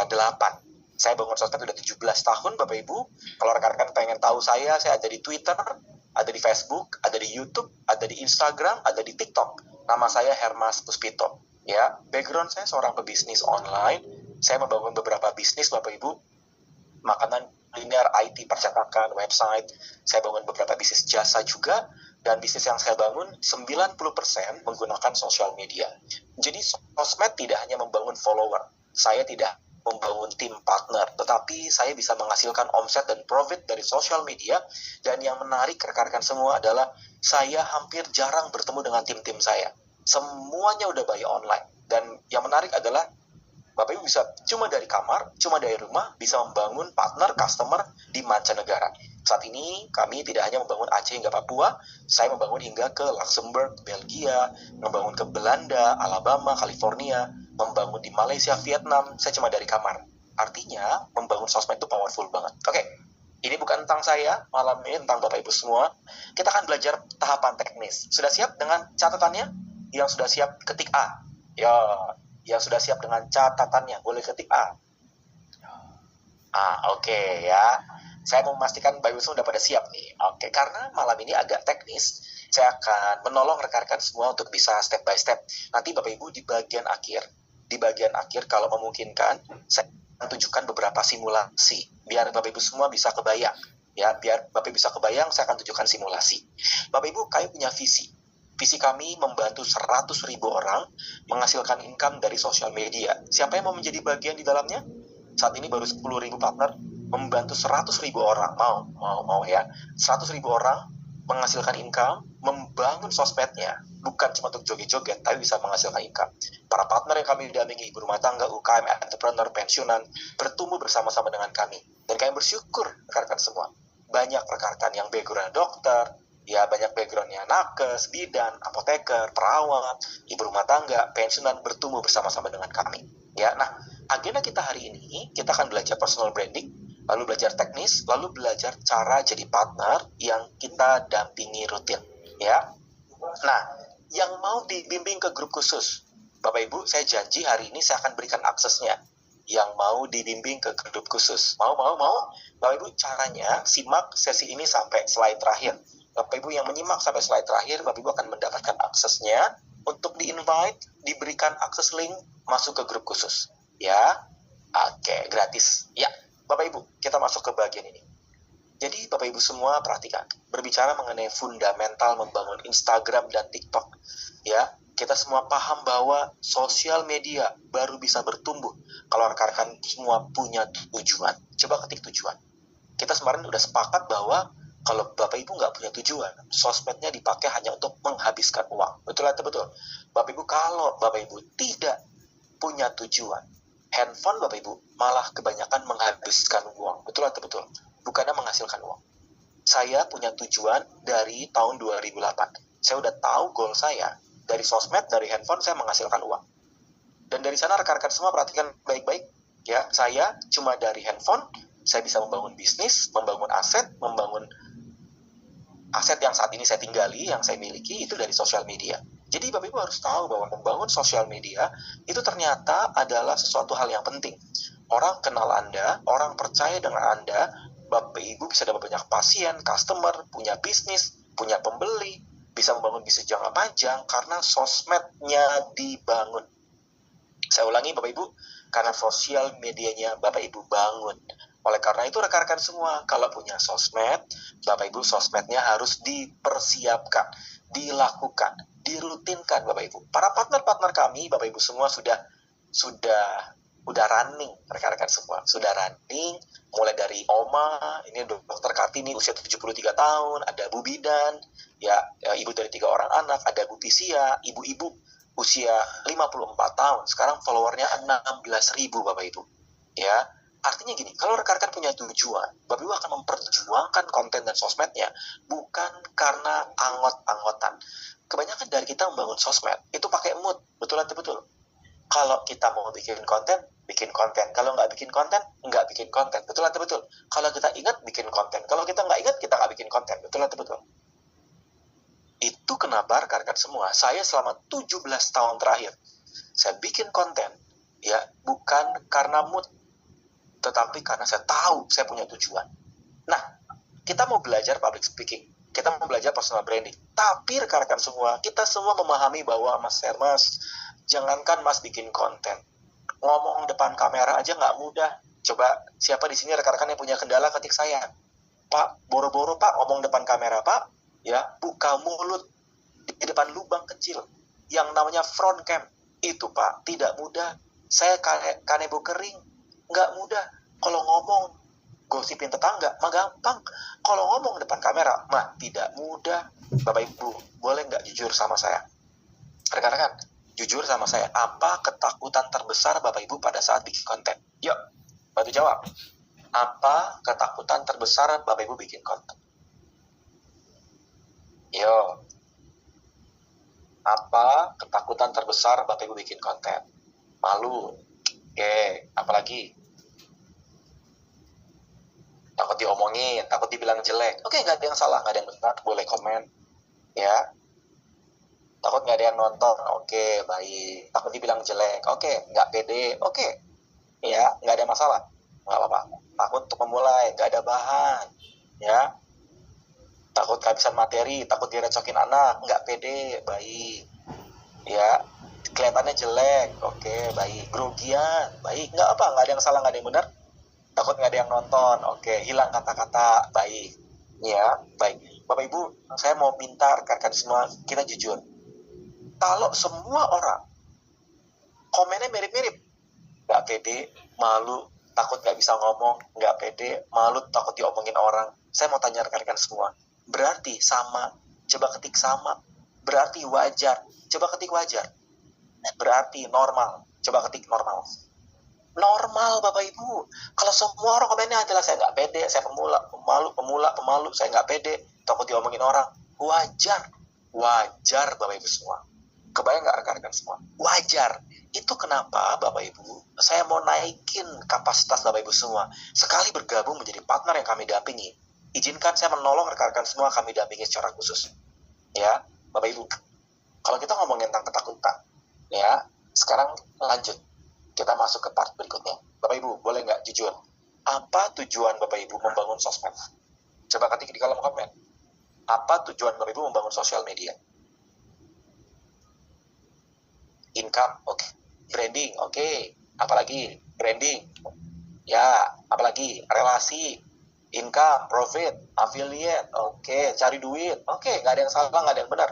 8. Saya bangun sosmed udah 17 tahun, Bapak Ibu. Kalau rekan-rekan pengen tahu saya ada di Twitter, ada di Facebook, ada di YouTube, ada di Instagram, ada di TikTok. Nama saya Hermas Puspito. Ya, background saya seorang pebisnis online. Saya membangun beberapa bisnis, Bapak Ibu. Makanan, kuliner, IT, percetakan, website. Saya bangun beberapa bisnis jasa juga. Dan bisnis yang saya bangun 90% menggunakan sosial media. Jadi sosmed tidak hanya membangun follower. Saya tidak membangun tim partner, tetapi saya bisa menghasilkan omset dan profit dari sosial media. Dan yang menarik rekan-rekan semua adalah saya hampir jarang bertemu dengan tim-tim saya. Semuanya udah by online. Dan yang menarik adalah Bapak Ibu bisa cuma dari kamar, cuma dari rumah, bisa membangun partner, customer di mancanegara. Saat ini kami tidak hanya membangun Aceh hingga Papua, saya membangun hingga ke Luxembourg, Belgia, membangun ke Belanda, Alabama, California, membangun di Malaysia, Vietnam, saya cuma dari kamar. Artinya, membangun sosmed itu powerful banget. Oke, ini bukan tentang saya, malam ini tentang Bapak Ibu semua. Kita akan belajar tahapan teknis. Sudah siap dengan catatannya? Yang sudah siap ketik A. Ya, yang sudah siap dengan catatannya, boleh ketik A. Oke ya. Saya mau memastikan Bapak Ibu semua udah pada siap nih. Oke, karena malam ini agak teknis, saya akan menolong rekan-rekan semua untuk bisa step by step. Nanti Bapak Ibu di bagian akhir kalau memungkinkan, saya akan tunjukkan beberapa simulasi biar Bapak Ibu semua bisa kebayang. Ya, biar Bapak Ibu bisa kebayang, saya akan tunjukkan simulasi. Bapak Ibu, kami punya visi. Visi kami membantu 100.000 orang menghasilkan income dari sosial media. Siapa yang mau menjadi bagian di dalamnya? Saat ini baru 10.000 partner membantu 100.000 orang. Mau ya. 100.000 orang menghasilkan income, membangun sosmednya. Bukan cuma untuk joget-joget, tapi bisa menghasilkan income. Para partner yang kami dampingi, ibu rumah tangga, UKM, entrepreneur, pensiunan, bertumbuh bersama-sama dengan kami. Dan kami bersyukur rekan-rekan semua. Banyak rekan-rekan yang background dokter, ya banyak backgroundnya nakes, bidan, apoteker, perawat, ibu rumah tangga, pensiunan bertumbuh bersama-sama dengan kami. Ya, nah agenda kita hari ini kita akan belajar personal branding, lalu belajar teknis, lalu belajar cara jadi partner yang kita dampingi rutin. Ya, nah yang mau dibimbing ke grup khusus, Bapak Ibu, saya janji hari ini saya akan berikan aksesnya. Yang mau dibimbing ke grup khusus, mau. Bapak Ibu, caranya simak sesi ini sampai slide terakhir. Bapak Ibu yang menyimak sampai slide terakhir, Bapak Ibu akan mendapatkan aksesnya untuk di-invite, diberikan akses link masuk ke grup khusus. Ya, oke, gratis. Ya, Bapak Ibu, kita masuk ke bagian ini. Jadi Bapak Ibu semua perhatikan, berbicara mengenai fundamental membangun Instagram dan TikTok. Ya, kita semua paham bahwa sosial media baru bisa bertumbuh kalau rekan-rekan semua punya tujuan. Coba ketik tujuan. Kita kemarin udah sepakat bahwa kalau Bapak Ibu nggak punya tujuan, sosmednya dipakai hanya untuk menghabiskan uang. Betul atau betul? Bapak Ibu, kalau Bapak Ibu tidak punya tujuan, handphone Bapak Ibu malah kebanyakan menghabiskan uang. Betul atau betul? Bukannya menghasilkan uang. Saya punya tujuan dari tahun 2008. Saya udah tahu goal saya. Dari sosmed, dari handphone, saya menghasilkan uang. Dan dari sana rekan-rekan semua perhatikan baik-baik. Ya, saya cuma dari handphone, saya bisa membangun bisnis, membangun aset yang saat ini saya tinggali, yang saya miliki, itu dari sosial media. Jadi Bapak Ibu harus tahu bahwa membangun sosial media itu ternyata adalah sesuatu hal yang penting. Orang kenal Anda, orang percaya dengan Anda, Bapak Ibu bisa dapat banyak pasien, customer, punya bisnis, punya pembeli, bisa membangun bisnis jangka panjang karena sosmednya dibangun. Saya ulangi Bapak Ibu, karena sosial medianya Bapak Ibu bangun. Oleh karena itu rekan-rekan semua, kalau punya sosmed, Bapak Ibu sosmednya harus dipersiapkan, dilakukan, dirutinkan Bapak Ibu. Para partner-partner kami, Bapak Ibu semua sudah running, rekan-rekan semua. Sudah running, mulai dari Oma, ini Dokter Kartini usia 73 tahun, ada Bu Bidan, ya ibu dari 3 orang anak, ada Bu Pisia, ibu-ibu usia 54 tahun. Sekarang followernya 16.000 Bapak Ibu. Ya, artinya gini, kalau rekan-rekan punya tujuan, Bapak Ibu akan memperjuangkan konten dan sosmednya bukan karena anggot-anggotan. Kebanyakan dari kita membangun sosmed itu pakai mood, betul atau betul? Kalau kita mau bikin konten, bikin konten. Kalau nggak bikin konten, nggak bikin konten. Betul atau betul? Kalau kita ingat, bikin konten. Kalau kita nggak ingat, kita nggak bikin konten. Betul atau betul? Itu kenapa rekan-rekan semua, saya selama 17 tahun terakhir, saya bikin konten, ya bukan karena mood, tetapi karena saya tahu saya punya tujuan. Nah, kita mau belajar public speaking, kita mau belajar personal branding, tapi rekan-rekan semua, kita semua memahami bahwa Mas Hermas, jangankan Mas bikin konten, ngomong depan kamera aja nggak mudah. Coba siapa di sini rekan-rekan yang punya kendala ketik saya, Pak, boro-boro Pak ngomong depan kamera Pak, ya buka mulut di depan lubang kecil yang namanya front cam, itu Pak tidak mudah. Saya kanebo kering, nggak mudah. Kalau ngomong gosipin tetangga mah gampang, kalau ngomong depan kamera mah tidak mudah. Bapak Ibu boleh nggak jujur sama saya, rekan-rekan, jujur sama saya, apa ketakutan terbesar Bapak Ibu pada saat bikin konten? Yuk, bantu jawab. Apa ketakutan terbesar Bapak Ibu bikin konten? Yo, apa ketakutan terbesar Bapak Ibu bikin konten? Malu. Oke, apalagi? Takut diomongin, takut dibilang jelek. Oke, nggak ada yang salah, nggak ada yang benar, boleh komen. Ya, takut nggak ada yang nonton. Oke, baik. Takut dibilang jelek. Oke, nggak pede. Oke, ya, nggak ada masalah. Nggak apa-apa. Takut untuk memulai, nggak ada bahan. Ya, takut kehabisan materi, takut direcokin anak, nggak pede, baik. Ya, kelihatannya jelek, oke, baik. Grogian, baik. Nggak apa, nggak ada yang salah, nggak ada yang benar. Takut nggak ada yang nonton, oke. Hilang kata-kata, baik. Ya, baik. Bapak Ibu, saya mau minta rekan-rekan semua, kita jujur. Kalau semua orang komennya mirip-mirip, nggak pede, malu, takut nggak bisa ngomong, nggak pede, malu, takut diomongin orang. Saya mau tanya rekan-rekan semua, berarti sama, coba ketik sama, berarti wajar, coba ketik wajar, berarti normal, coba ketik normal. Normal Bapak Ibu, kalau semua orang komennya adalah saya nggak pede, saya pemalu, saya nggak pede, takut diomongin orang, wajar Bapak Ibu semua. Kebayang nggak rekan-rekan semua? Wajar. Itu kenapa Bapak Ibu, saya mau naikin kapasitas Bapak Ibu semua. Sekali bergabung menjadi partner yang kami dampingi, izinkan saya menolong rekan-rekan semua kami dampingi secara khusus. Ya, Bapak Ibu, kalau kita ngomongin tentang ketakutan, ya, sekarang lanjut. Kita masuk ke part berikutnya. Bapak Ibu, boleh nggak jujur? Apa tujuan Bapak Ibu membangun sosmed? Coba ketik di kolom komen. Apa tujuan Bapak Ibu membangun sosial media? Income, oke. Branding, oke. Apalagi? Branding. Ya, apalagi? Relasi. Income, profit, affiliate, oke. Cari duit, oke. Nggak ada yang salah, nggak ada yang benar.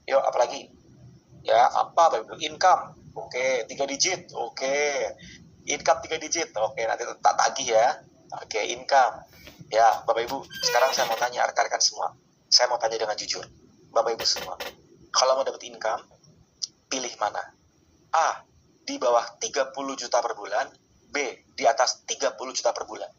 Yuk, apalagi? Ya, apa Bapak Ibu? Income. Oke, 3 digit. Oke. Income 3 digit. Oke, nanti tak tagih ya. Oke, income. Ya, Bapak Ibu, sekarang saya mau tanya rekan-rekan semua. Saya mau tanya dengan jujur. Bapak Ibu semua, kalau mau dapat income, pilih mana? A, di bawah 30 juta per bulan. B, di atas 30 juta per bulan.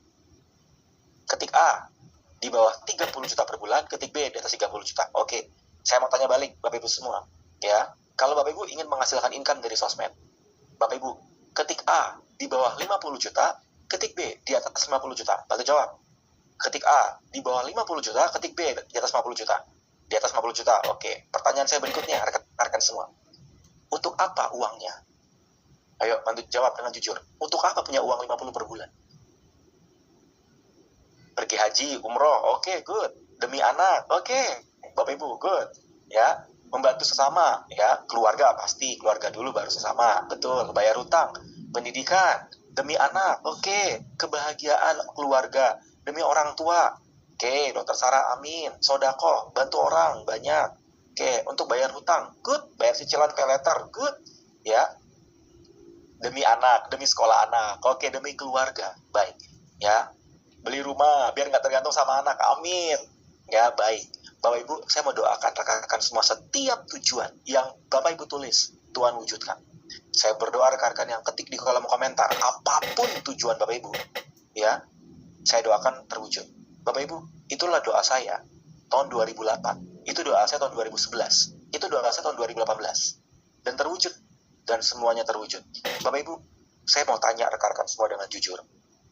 Ketik A, di bawah 30 juta per bulan. Ketik B, di atas 30 juta. Oke, saya mau tanya balik Bapak Ibu semua. Ya, kalau Bapak Ibu ingin menghasilkan income dari sosmed, Bapak Ibu, ketik A di bawah 50 juta, ketik B di atas 50 juta. Bantu jawab. Ketik A di bawah 50 juta, ketik B di atas 50 juta. Di atas 50 juta, oke. Pertanyaan saya berikutnya, rekan-rekan semua. Untuk apa uangnya? Ayo, bantu jawab dengan jujur. Untuk apa punya uang 50 per bulan? Pergi haji, umroh, oke, good. Demi anak, oke. Bapak Ibu, good. Ya, membantu sesama, ya, keluarga pasti, keluarga dulu baru sesama, betul, bayar utang, pendidikan, demi anak, oke, kebahagiaan keluarga, demi orang tua, oke, dokter Sarah, amin, sodako, bantu orang, banyak, oke, untuk bayar hutang, good, bayar cicilan pay letter, good, ya, demi anak, demi sekolah anak, oke, demi keluarga, baik, ya, beli rumah, biar nggak tergantung sama anak, amin, ya, baik. Bapak Ibu, saya mau doakan rekan-rekan semua setiap tujuan yang Bapak Ibu tulis, Tuhan wujudkan. Saya berdoa rekan-rekan yang ketik di kolom komentar, apapun tujuan Bapak Ibu, ya, saya doakan terwujud. Bapak Ibu, itulah doa saya tahun 2008, itu doa saya tahun 2011, itu doa saya tahun 2018, dan terwujud, dan semuanya terwujud. Bapak Ibu, saya mau tanya rekan-rekan semua dengan jujur.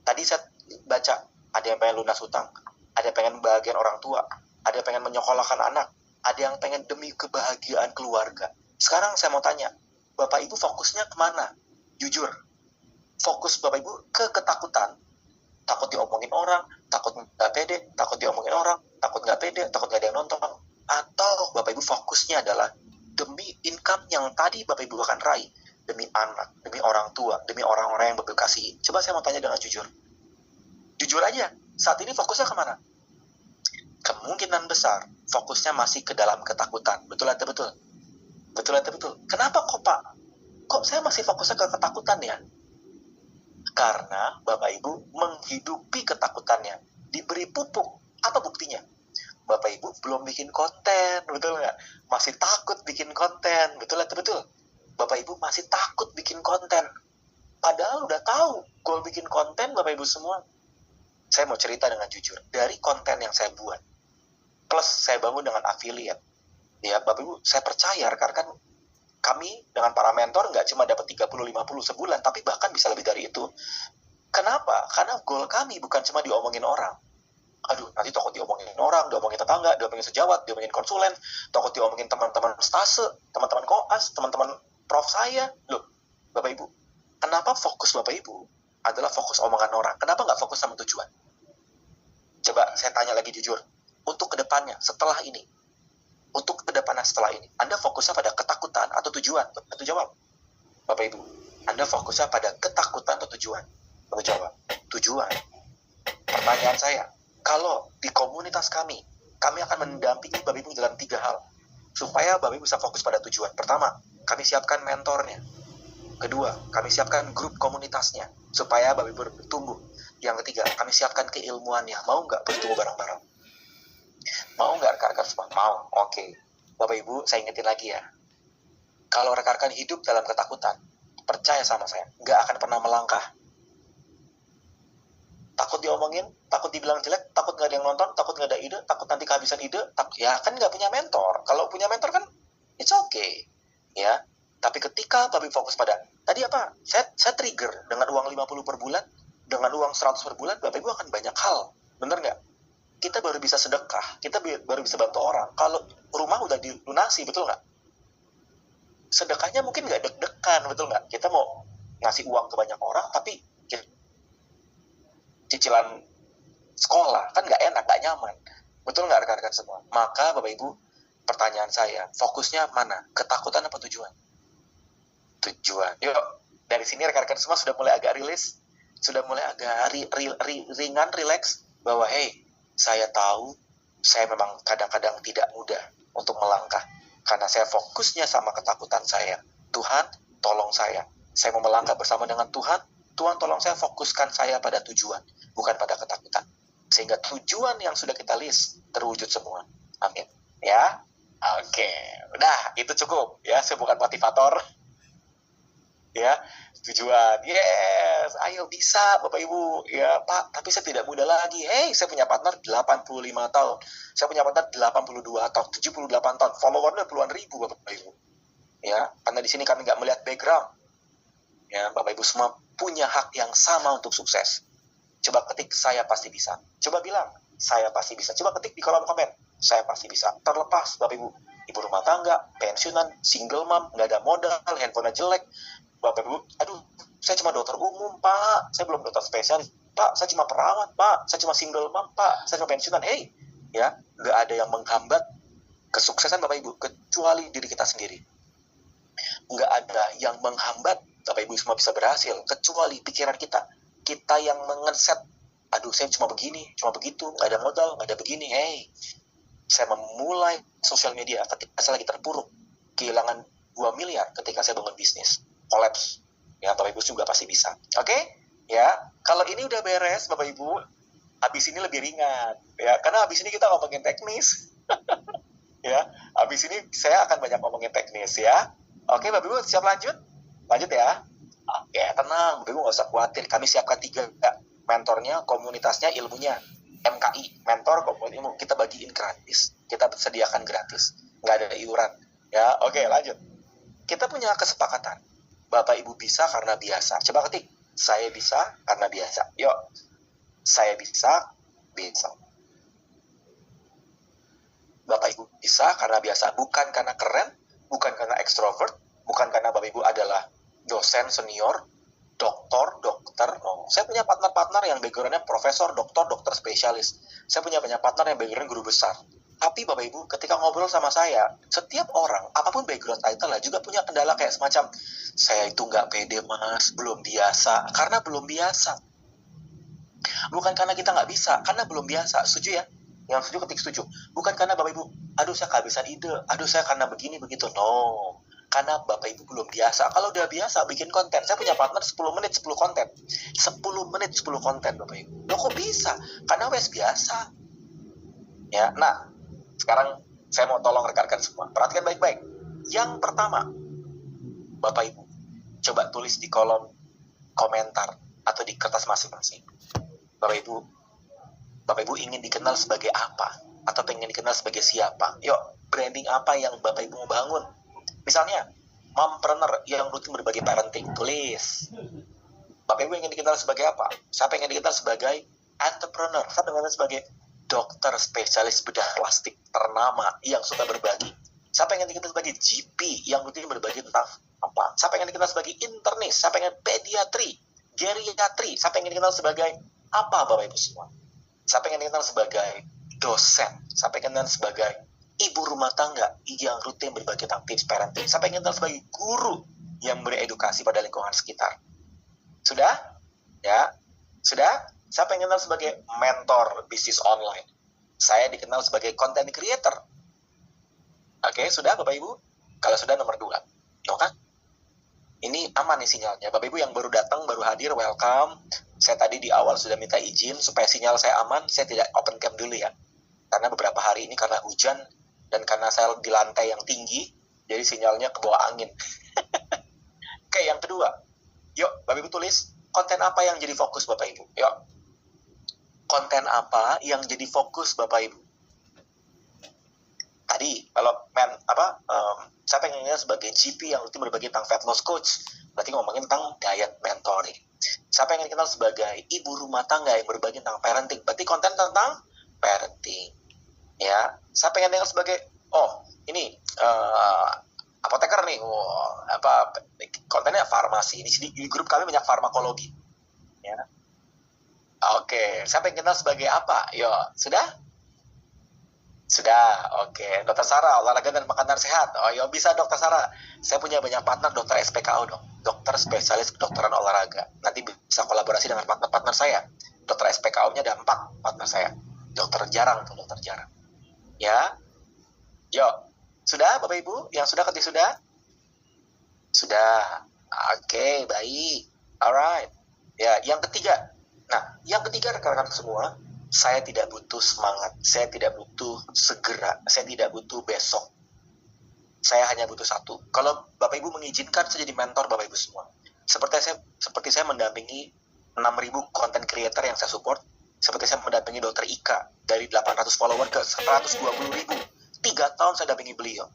Tadi saya baca, ada yang pengen lunas hutang, ada yang pengen bahagian orang tua, ada yang pengen menyekolahkan anak, ada yang pengen demi kebahagiaan keluarga. Sekarang saya mau tanya, Bapak Ibu fokusnya kemana? Jujur, fokus Bapak Ibu ke ketakutan takut diomongin orang, takut nggak pede, takut diomongin orang, takut nggak pede, takut nggak ada yang nonton. Atau Bapak Ibu fokusnya adalah demi income yang tadi Bapak Ibu akan raih, demi anak, demi orang tua, demi orang-orang yang Bapak Ibu kasihi. Coba saya mau tanya dengan jujur. Jujur aja, saat ini fokusnya kemana? Kemungkinan besar fokusnya masih ke dalam ketakutan. Betul atau betul? Betul atau betul? Kenapa kok Pak? Kok saya masih fokusnya ke ketakutan ya? Karena Bapak Ibu menghidupi ketakutannya, diberi pupuk. Apa buktinya? Bapak Ibu belum bikin konten, betul nggak? Masih takut bikin konten, betul atau betul? Bapak Ibu masih takut bikin konten. Padahal udah tahu goal bikin konten Bapak Ibu semua. Saya mau cerita dengan jujur, dari konten yang saya buat, plus saya bangun dengan affiliate. Ya Bapak Ibu, saya percaya rekan-rekan kami dengan para mentor nggak cuma dapat 30-50 sebulan, tapi bahkan bisa lebih dari itu. Kenapa? Karena goal kami bukan cuma diomongin orang. Aduh, nanti takut diomongin orang, diomongin tetangga, diomongin sejawat, diomongin konsulen, takut diomongin teman-teman stase, teman-teman koas, teman-teman prof saya. Loh, Bapak Ibu, kenapa fokus Bapak Ibu adalah fokus omongan orang? Kenapa nggak fokus sama tujuan? Coba saya tanya lagi jujur, untuk kedepannya, setelah ini, untuk kedepannya setelah ini, Anda fokusnya pada ketakutan atau tujuan? Tentu jawab. Bapak Ibu, Anda fokusnya pada ketakutan atau tujuan? Tentu jawab. Tujuan. Pertanyaan saya, kalau di komunitas kami akan mendampingi Bapak Ibu dalam 3 hal, supaya Bapak Ibu bisa fokus pada tujuan. Pertama, kami siapkan mentornya. Kedua, kami siapkan grup komunitasnya, supaya Bapak Ibu bertumbuh. Yang ketiga, kami siapkan keilmuannya. Mau nggak bertumbuh bareng-bareng? Mau nggak rekan-rekan semua? Mau. Oke. Bapak Ibu, saya ingetin lagi ya. Kalau rekan-rekan hidup dalam ketakutan, percaya sama saya, nggak akan pernah melangkah. Takut diomongin, takut dibilang jelek, takut nggak ada yang nonton, takut nggak ada ide, takut nanti kehabisan ide, ya kan nggak punya mentor. Kalau punya mentor kan, it's okay. Ya. Tapi ketika Bapak Ibu fokus pada, tadi apa? Saya trigger dengan uang 50 per bulan, dengan uang 100 per bulan, Bapak Ibu akan banyak hal. Bener nggak? Kita baru bisa sedekah, kita baru bisa bantu orang. Kalau rumah udah dilunasi, betul nggak? Sedekahnya mungkin nggak deg-degan, betul nggak? Kita mau ngasih uang ke banyak orang, tapi cicilan sekolah, kan nggak enak, nggak nyaman. Betul nggak rekan-rekan semua? Maka Bapak Ibu, pertanyaan saya, fokusnya mana? Ketakutan apa tujuan? Tujuan. Yuk, dari sini rekan-rekan semua sudah mulai agak rilis, sudah mulai agak ringan, relax, bahwa hey, saya tahu saya memang kadang-kadang tidak mudah untuk melangkah. Karena saya fokusnya sama ketakutan saya. Tuhan, tolong saya. Saya mau melangkah bersama dengan Tuhan. Tuhan, tolong saya fokuskan saya pada tujuan, bukan pada ketakutan. Sehingga tujuan yang sudah kita list terwujud semua. Amin. Ya? Oke. Udah, itu cukup. Ya, saya bukan motivator. Ya, tujuan, yes, ayo bisa Bapak Ibu, ya Pak, tapi saya tidak muda lagi. Hey, saya punya partner 85 tahun, saya punya partner 82 tahun, 78 tahun, followernya puluhan ribu Bapak Ibu. Ya, karena di sini kami nggak melihat background. Ya, Bapak Ibu semua punya hak yang sama untuk sukses. Coba ketik, saya pasti bisa. Coba bilang, saya pasti bisa. Coba ketik di kolom komen, saya pasti bisa. Terlepas Bapak Ibu, ibu rumah tangga, pensiunan, single mom, nggak ada modal, handphonenya jelek, Bapak Ibu, aduh, saya cuma dokter umum, Pak. Saya belum dokter spesialis. Pak, saya cuma perawat, Pak. Saya cuma single mom, Pak. Saya cuma pensiunan. Hey, ya, nggak ada yang menghambat kesuksesan Bapak Ibu, kecuali diri kita sendiri. Nggak ada yang menghambat Bapak Ibu semua bisa berhasil, kecuali pikiran kita. Kita yang mengeset, aduh, saya cuma begini, cuma begitu, nggak ada modal, nggak ada begini. Hey, saya memulai sosial media ketika saya lagi terpuruk, kehilangan 2 miliar ketika saya bangun bisnis. Kolaps, ya Bapak Ibu juga pasti bisa. Oke, ya kalau ini udah beres Bapak Ibu, habis ini lebih ringan, ya karena habis ini kita ngomongin teknis, ya habis ini saya akan banyak ngomongin teknis ya. Oke Bapak Ibu siap lanjut ya. Oke tenang Bapak Ibu nggak usah khawatir, kami siapkan 3 mentornya, komunitasnya, ilmunya. MKI, mentor ilmu kita bagiin gratis, kita sediakan gratis, nggak ada iuran, ya. Oke lanjut, kita punya kesepakatan. Bapak Ibu bisa karena biasa. Coba ketik, saya bisa karena biasa. Yuk, saya bisa. Bapak Ibu bisa karena biasa. Bukan karena keren, bukan karena ekstrovert, bukan karena Bapak Ibu adalah dosen senior, dokter. Saya punya partner-partner yang background-nya profesor, dokter spesialis. Saya punya banyak partner yang background guru besar. Tapi Bapak Ibu, ketika ngobrol sama saya, setiap orang, apapun background title lah, juga punya kendala kayak semacam, saya itu nggak pede mas, belum biasa. Karena belum biasa. Bukan karena kita nggak bisa, karena belum biasa. Setuju ya? Yang setuju ketik setuju. Bukan karena Bapak Ibu, aduh saya kehabisan ide, aduh saya karena begini begitu. No, karena Bapak Ibu belum biasa. Kalau udah biasa bikin konten, saya punya partner 10 menit 10 konten. 10 menit 10 konten Bapak Ibu. Loh kok bisa? Karena wes biasa. Ya, nah, sekarang saya mau tolong rekan-rekan semua. Perhatikan baik-baik. Yang pertama, Bapak Ibu, coba tulis di kolom komentar atau di kertas masing-masing. Bapak Ibu ingin dikenal sebagai apa? Atau pengen dikenal sebagai siapa? Yuk, branding apa yang Bapak Ibu mau bangun? Misalnya, mompreneur yang rutin berbagi parenting. Tulis. Bapak Ibu ingin dikenal sebagai apa? Saya pengen dikenal sebagai entrepreneur. Saya pengen dikenal sebagai dokter spesialis bedah plastik ternama yang suka berbagi. Saya pengen dikenal sebagai GP yang rutin berbagi tentang apa. Saya pengen dikenal sebagai internis. Saya pengen pediatri, geriatri. Saya pengen dikenal sebagai apa Bapak Ibu semua? Saya pengen dikenal sebagai dosen. Saya pengen dikenal sebagai ibu rumah tangga yang rutin berbagi tentang tips parenting. Saya pengen dikenal sebagai guru yang memberi edukasi pada lingkungan sekitar. Sudah? Ya? Sudah? Saya pengen dikenal sebagai mentor bisnis online. Saya dikenal sebagai content creator. Oke, sudah Bapak Ibu? Kalau sudah nomor 2. Oke? Ini aman nih sinyalnya. Bapak Ibu yang baru datang, baru hadir, welcome. Saya tadi di awal sudah minta izin supaya sinyal saya aman. Saya tidak open cam dulu ya. Karena beberapa hari ini karena hujan dan karena saya di lantai yang tinggi, jadi sinyalnya ke bawah angin. Oke, yang kedua. Yuk, Bapak Ibu tulis konten apa yang jadi fokus Bapak Ibu. Yuk. Konten apa yang jadi fokus Bapak Ibu? Tadi kalau saya pengennya sebagai GP yang rutin berbagi tentang fat loss coach, berarti ngomongin tentang diet mentoring. Saya pengen dikenal sebagai ibu rumah tangga yang berbagi tentang parenting, berarti konten tentang parenting. Ya, saya pengen dikenal sebagai apoteker nih, kontennya farmasi. Di grup kami banyak farmakologi. Ya. Oke, saya pengen kenal sebagai apa? Yo, sudah? Sudah, oke. Dokter Sarah, olahraga dan makanan sehat. Oh, yo bisa Dokter Sarah. Saya punya banyak partner dokter SPKO dong. Dokter spesialis kedokteran olahraga. Nanti bisa kolaborasi dengan partner-partner saya. Dokter SPKO-nya ada 4 partner saya. Dokter jarang. Ya. Yo, sudah Bapak Ibu? Yang sudah ketik sudah? Sudah. Oke, baik. Alright. Ya, yang ketiga. Nah, yang ketiga rekan-rekan semua, saya tidak butuh semangat, saya tidak butuh segera, saya tidak butuh besok. Saya hanya butuh satu. Kalau Bapak Ibu mengizinkan saya jadi mentor Bapak Ibu semua. Seperti saya mendampingi 6.000 content creator yang saya support, seperti saya mendampingi Dr. Ika dari 800 follower ke 120.000. 3 tahun saya dampingi beliau.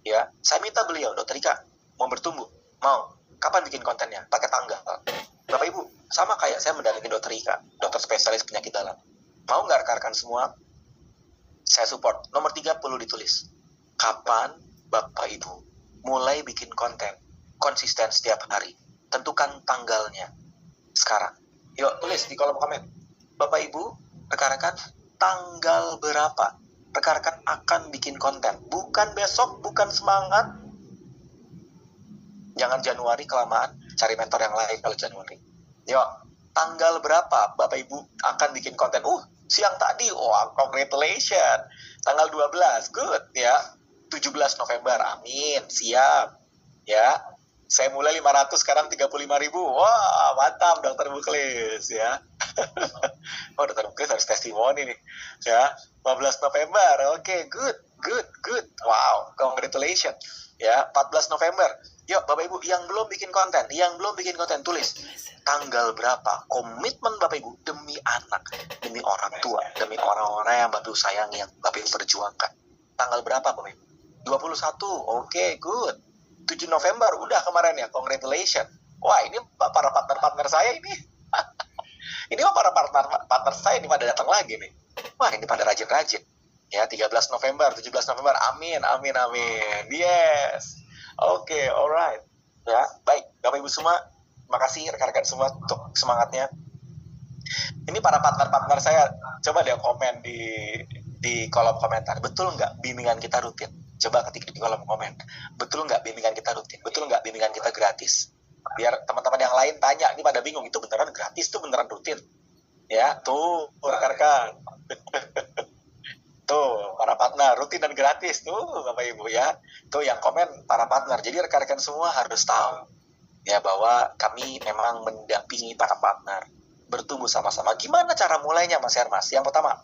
Ya, saya minta beliau, Dr. Ika, mau bertumbuh, mau. Kapan bikin kontennya? Pakai tanggal. Bapak Ibu, sama kayak saya mendampingi Dr. Ika, dokter spesialis penyakit dalam. Mau nggak rekan-rekan semua? Saya support. Nomor 3 perlu ditulis. Kapan Bapak Ibu mulai bikin konten konsisten setiap hari? Tentukan tanggalnya. Sekarang. Yuk, tulis di kolom komen. Bapak Ibu, rekan-rekan, tanggal berapa rekan-rekan akan bikin konten? Bukan besok, bukan semangat. Jangan Januari kelamaan, cari mentor yang lain kalau Januari. Yuk, tanggal berapa Bapak Ibu akan bikin konten? Siang tadi, congratulations. Tanggal 12, good ya. 17 November, amin, siap. Ya, saya mulai 500, sekarang 35.000. Wah, mantap Dokter Muklis ya. Dokter Muklis harus testimoni nih. Ya, 15 November, oke, good. Wow, congratulations. Ya, 14 November. Yuk, Bapak Ibu, yang belum bikin konten, tulis tanggal berapa. Komitmen Bapak Ibu demi anak, demi orang tua, demi orang-orang yang Bapak Ibu sayangi, yang Bapak Ibu perjuangkan. Tanggal berapa Bapak Ibu? 21, oke, good. 7 November, udah kemarin ya, congratulations. Wah, ini para partner-partner saya ini. Ini para partner saya ini pada datang lagi nih. Wah, ini pada rajin-rajin. Ya, 13 November, 17 November, amin. Yes. Oke, alright. Ya, baik. Bapak Ibu semua, Makasih rekan-rekan semua untuk semangatnya. Ini para partner-partner saya, coba deh komen di kolom komentar. Betul nggak bimbingan kita rutin? Coba ketik di kolom komen. Betul nggak bimbingan kita rutin? Betul nggak bimbingan kita gratis? Biar teman-teman yang lain tanya, ini pada bingung, itu beneran gratis, itu beneran rutin? Ya, tuh rekan-rekan. Tuh, para partner, rutin dan gratis tuh Bapak Ibu ya. Tuh yang komen para partner. Jadi rekan-rekan semua harus tahu ya bahwa kami memang mendampingi para partner bertumbuh sama-sama. Gimana cara mulainya Mas Hermas? Yang pertama,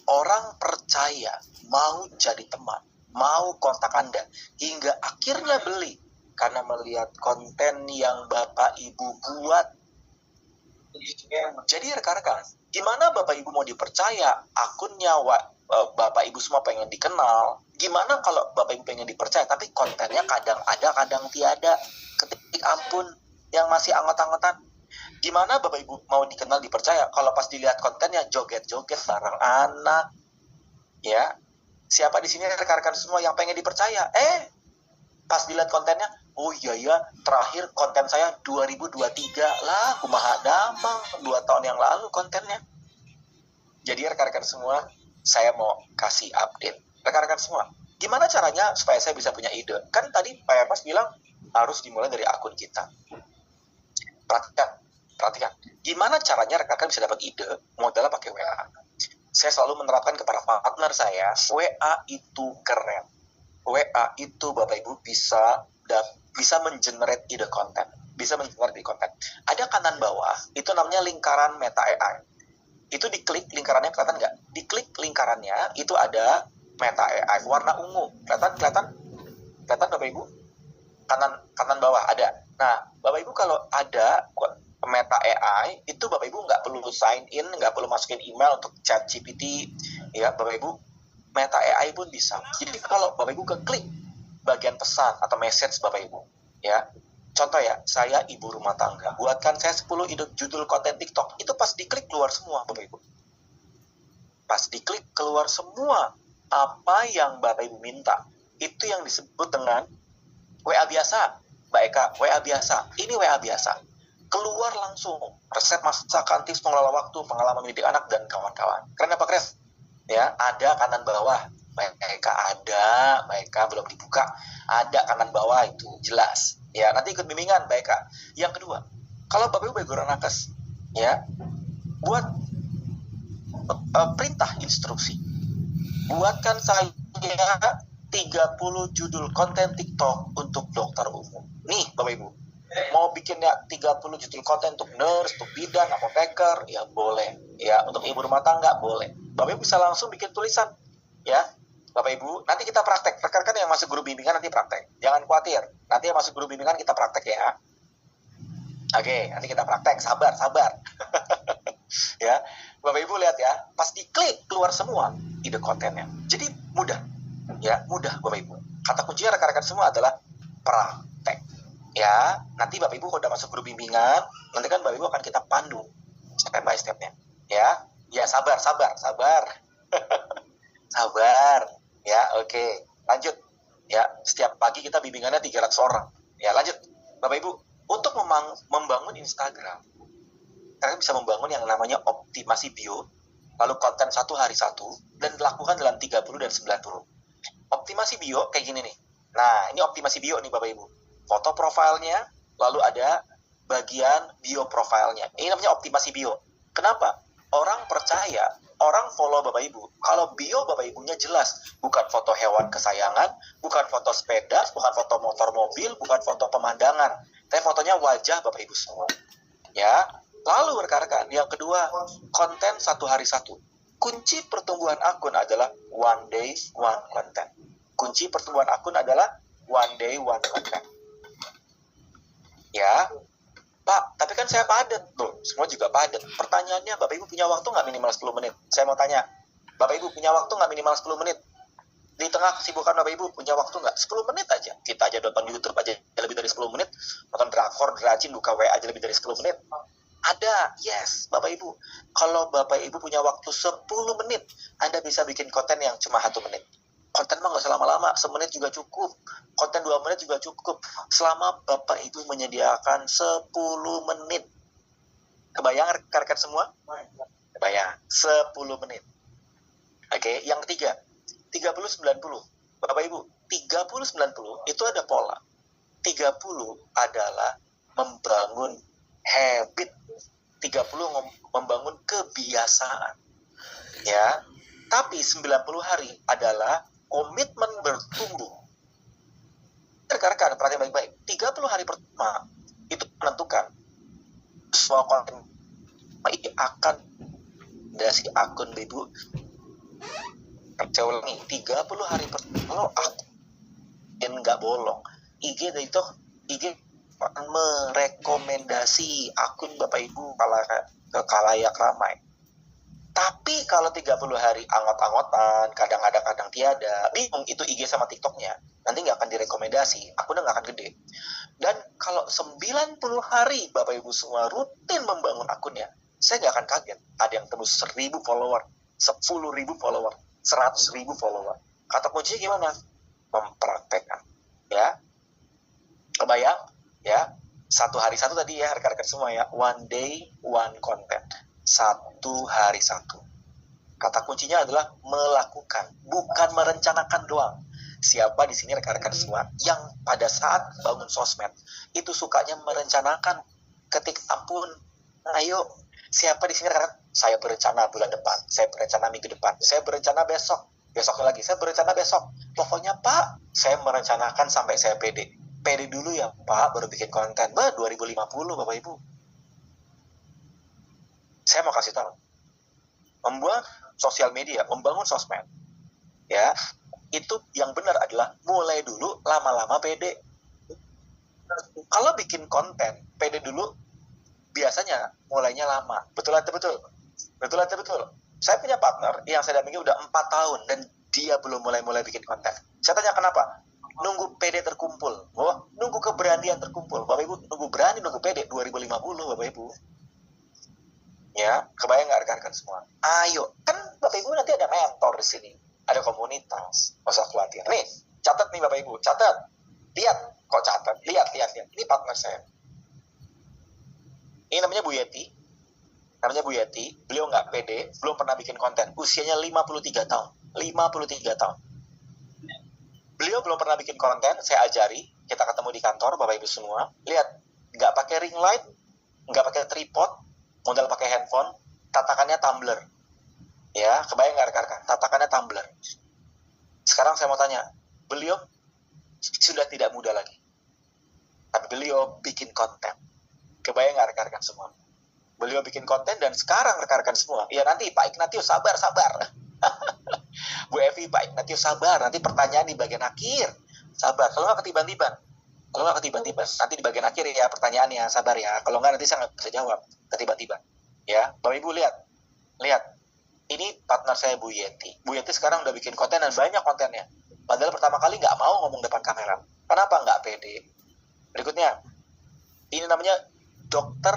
orang percaya, mau jadi teman, mau kontak Anda, hingga akhirnya beli karena melihat konten yang Bapak Ibu buat. Jadi rekan-rekan, gimana Bapak Ibu mau dipercaya? Akunnya Bapak Ibu semua pengen dikenal. Gimana kalau Bapak Ibu pengen dipercaya, tapi kontennya kadang ada, kadang tiada. Ketik ampun, yang masih anggot-anggotan. Gimana Bapak Ibu mau dikenal, dipercaya, kalau pas dilihat kontennya joget-joget bareng anak, ya? Siapa di sini rekan-rekan semua yang pengen dipercaya? Pas dilihat kontennya, oh iya ya, terakhir konten saya 2023 lah, kumaha damang 2 tahun yang lalu kontennya. Jadi rekan-rekan semua, saya mau kasih update. Rekan-rekan semua, gimana caranya supaya saya bisa punya ide? Kan tadi Pak Hermas bilang harus dimulai dari akun kita. Perhatikan. Gimana caranya rekan-rekan bisa dapat ide? Modalnya pakai WA. Saya selalu menerapkan kepada partner saya, WA itu keren. WA itu Bapak Ibu bisa mengenerate ide konten. Bisa mengenerate ide konten. Ada kanan bawah, itu namanya lingkaran Meta AI. Itu diklik lingkarannya, kelihatan nggak? Diklik lingkarannya, itu ada Meta AI, warna ungu. Kelihatan Bapak Ibu? Kanan bawah ada. Nah, Bapak Ibu kalau ada Meta AI, itu Bapak Ibu nggak perlu sign in, nggak perlu masukin email untuk chat GPT, ya Bapak Ibu. Meta AI pun bisa. Jadi kalau Bapak Ibu klik bagian pesan atau message Bapak Ibu, ya. Contoh ya, saya ibu rumah tangga, buatkan saya 10 judul konten TikTok. Itu pas diklik keluar semua Bapak Ibu. Pas diklik keluar semua apa yang Bapak Ibu minta. Itu yang disebut dengan WA biasa. Mbak Eka, WA biasa. Ini WA biasa. Keluar langsung resep masakan, tips pengelola waktu, pengalaman mendidik anak, dan kawan-kawan. Keren apa keren? Ya, ada kanan bawah. Mbak Eka ada, Mbak Eka belum dibuka. Ada kanan bawah itu jelas. Ya, nanti ikut bimbingan Mbak Eka. Yang kedua, kalau Bapak Ibu background nakes, ya, buat perintah instruksi. Buatkan saya 30 judul konten TikTok untuk dokter umum. Nih, Bapak Ibu. Mau bikinnya 30 judul konten untuk nurse, untuk bidan, apoteker, ya boleh. Ya, untuk ibu rumah tangga, boleh. Bapak Ibu bisa langsung bikin tulisan. Ya, Bapak Ibu, nanti kita praktek. Rekan-rekan yang masuk guru bimbingan nanti praktek. Jangan khawatir. Nanti yang masuk guru bimbingan kita praktek ya. Oke, nanti kita praktek. Sabar. Ya, Bapak Ibu lihat ya. Pas diklik, keluar semua ide kontennya. Jadi mudah. Ya, mudah Bapak Ibu. Kata kuncinya rekan-rekan semua adalah praktek. Ya, nanti Bapak Ibu kalau udah masuk guru bimbingan, nanti kan Bapak Ibu akan kita pandu step by step-nya. Ya, sabar. Sabar. Ya, oke. Lanjut. Ya, setiap pagi kita bimbingannya 300 orang. Ya, lanjut. Bapak Ibu, untuk membangun Instagram, kalian bisa membangun yang namanya optimasi bio, lalu konten 1 hari 1, dan dilakukan dalam 30 dan 90. Optimasi bio kayak gini nih. Nah, ini optimasi bio nih Bapak Ibu. Foto profilnya, lalu ada bagian bio profilnya. Ini namanya optimasi bio. Kenapa? Orang percaya, orang follow Bapak Ibu. Kalau bio Bapak Ibunya jelas. Bukan foto hewan kesayangan, bukan foto sepeda, bukan foto motor mobil, bukan foto pemandangan. Tapi fotonya wajah Bapak Ibu semua. Ya. Lalu rekan-rekan, yang kedua, konten 1 hari 1. Kunci pertumbuhan akun adalah one day, one content. Kunci pertumbuhan akun adalah one day, one content. Ya, Pak, tapi kan saya padat. Loh, semua juga padat. Pertanyaannya, Bapak Ibu punya waktu nggak minimal 10 menit? Saya mau tanya, Bapak Ibu punya waktu nggak minimal 10 menit? Di tengah kesibukan Bapak Ibu punya waktu nggak? 10 menit aja. Kita aja nonton YouTube aja lebih dari 10 menit. Nonton drakor, dracin, buka WA aja lebih dari 10 menit. Ada, yes, Bapak Ibu. Kalau Bapak Ibu punya waktu 10 menit, Anda bisa bikin konten yang cuma 1 menit. Konten mah nggak usah lama-lama, semenit juga cukup. Konten 2 menit juga cukup. Selama Bapak Ibu menyediakan 10 menit. Kebayang rekan-rekan semua? Kebayang, 10 menit. Oke, yang ketiga, 30-90. Bapak Ibu, 30-90 itu ada pola. 30 adalah membangun habit. 30 membangun kebiasaan. Ya. Tapi 90 hari adalah komitmen bertumbuh. Rekan-rekan, perhatian baik-baik. 30 hari pertama itu menentukan semua konten ini akan dari akun Ibu. Saya ulangi, 30 hari pertama kalau akun nggak bolong. IG akan merekomendasi akun Bapak Ibu ke khalayak ramai. Tapi kalau 30 hari angot-angotan, kadang-kadang tiada, bingung itu IG sama TikToknya, nanti nggak akan direkomendasi, akunnya nggak akan gede. Dan kalau 90 hari Bapak Ibu semua rutin membangun akunnya, saya nggak akan kaget. Ada yang tembus 1.000 follower, 10.000 follower, 100.000 follower. Kata kuncinya gimana? Mempraktekkan. Ya, kebayang? Ya, satu hari satu tadi ya, rekan-rekan semua ya. One day, one content. Satu hari satu. Kata kuncinya adalah melakukan, bukan merencanakan doang. Siapa di sini rekan-rekan semua yang pada saat bangun sosmed itu sukanya merencanakan, ketik ampun, ayo. Siapa di sini rekan-rekan? Saya berencana bulan depan, saya berencana minggu depan, saya berencana besoknya lagi, saya berencana besok. Pokoknya Pak, saya merencanakan sampai saya pede. Pede dulu ya Pak, baru bikin konten. 2050 Bapak Ibu. Saya mau kasih tahu, membuat sosial media, membangun sosmed, ya, itu yang benar adalah mulai dulu, lama-lama pede. Kalau bikin konten, pede dulu, biasanya mulainya lama. Betul atau betul? Betul atau betul? Saya punya partner yang saya dampingi udah 4 tahun, dan dia belum mulai bikin konten. Saya tanya kenapa? Nunggu pede terkumpul. Oh, nunggu keberanian terkumpul. Bapak Ibu, nunggu berani, nunggu pede, 2050 Bapak Ibu. Ya, kebayang nggak rekan-rekan semua? Ayo, kan Bapak Ibu nanti ada mentor di sini, ada komunitas, nggak usah khawatir. Nih, catat nih Bapak Ibu, catat. Lihat, kok catat? Lihat. Ini partner saya. Ini namanya Bu Yeti. Beliau nggak pede, belum pernah bikin konten. Usianya 53 tahun. 53 tahun. Beliau belum pernah bikin konten, saya ajari. Kita ketemu di kantor, Bapak Ibu semua. Lihat, nggak pakai ring light, nggak pakai tripod, modal pakai handphone, tatakannya tumbler. Ya, kebayang nggak rekan-rekan? Tatakannya tumbler. Sekarang saya mau tanya, beliau sudah tidak muda lagi, tapi beliau bikin konten. Kebayang nggak rekan-rekan semua? Beliau bikin konten, dan sekarang rekan-rekan semua, ya nanti Pak Ignatius sabar. Bu Evi, Pak Ignatius sabar, nanti pertanyaan di bagian akhir. Sabar, kalau nggak ketiban-tiban. Nanti di bagian akhir ya pertanyaannya, sabar ya. Kalau nggak nanti saya nggak bisa jawab, ketiba-tiba. Ya, Bapak Ibu lihat. Ini partner saya Bu Yeti. Bu Yeti sekarang udah bikin konten dan banyak kontennya. Padahal pertama kali nggak mau ngomong depan kamera. Kenapa? Nggak pede. Berikutnya, ini namanya Dokter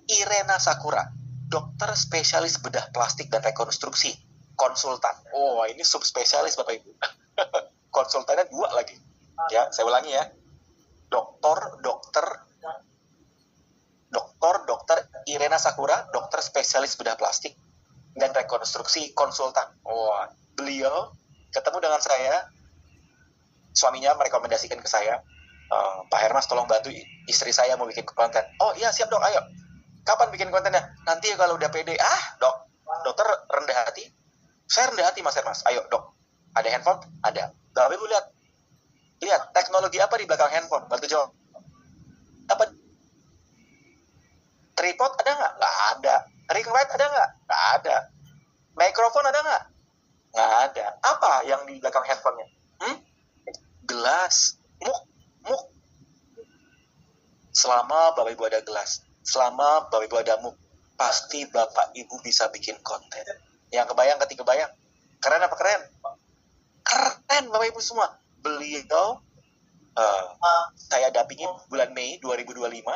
Irena Sakura. Dokter spesialis bedah plastik dan rekonstruksi. Konsultan. Oh, ini subspesialis Bapak Ibu. Konsultannya 2 lagi. Ya, saya ulangi ya. Dokter Irena Sakura, dokter spesialis bedah plastik dan rekonstruksi, konsultan. Oh, beliau ketemu dengan saya, suaminya merekomendasikan ke saya, Pak Hermas tolong bantu istri saya mau bikin konten. Oh iya siap dok, ayo. Kapan bikin kontennya? Nanti kalau udah pede. Dokter rendah hati. Saya rendah hati Mas Hermas. Ayo dok. Ada handphone? Ada. Bapak Ibu lihat teknologi apa di belakang handphone? Bantu jawab. Apa? Tripod ada nggak? Nggak ada. Ring light ada nggak? Nggak ada. Mikrofon ada nggak? Nggak ada. Apa yang di belakang handphonenya? Gelas. Muk. Selama Bapak Ibu ada gelas, selama Bapak Ibu ada muk, pasti Bapak Ibu bisa bikin konten. Yang kebayang, keren apa keren? Keren Bapak Ibu semua. Beliau saya dampingi bulan Mei 2025,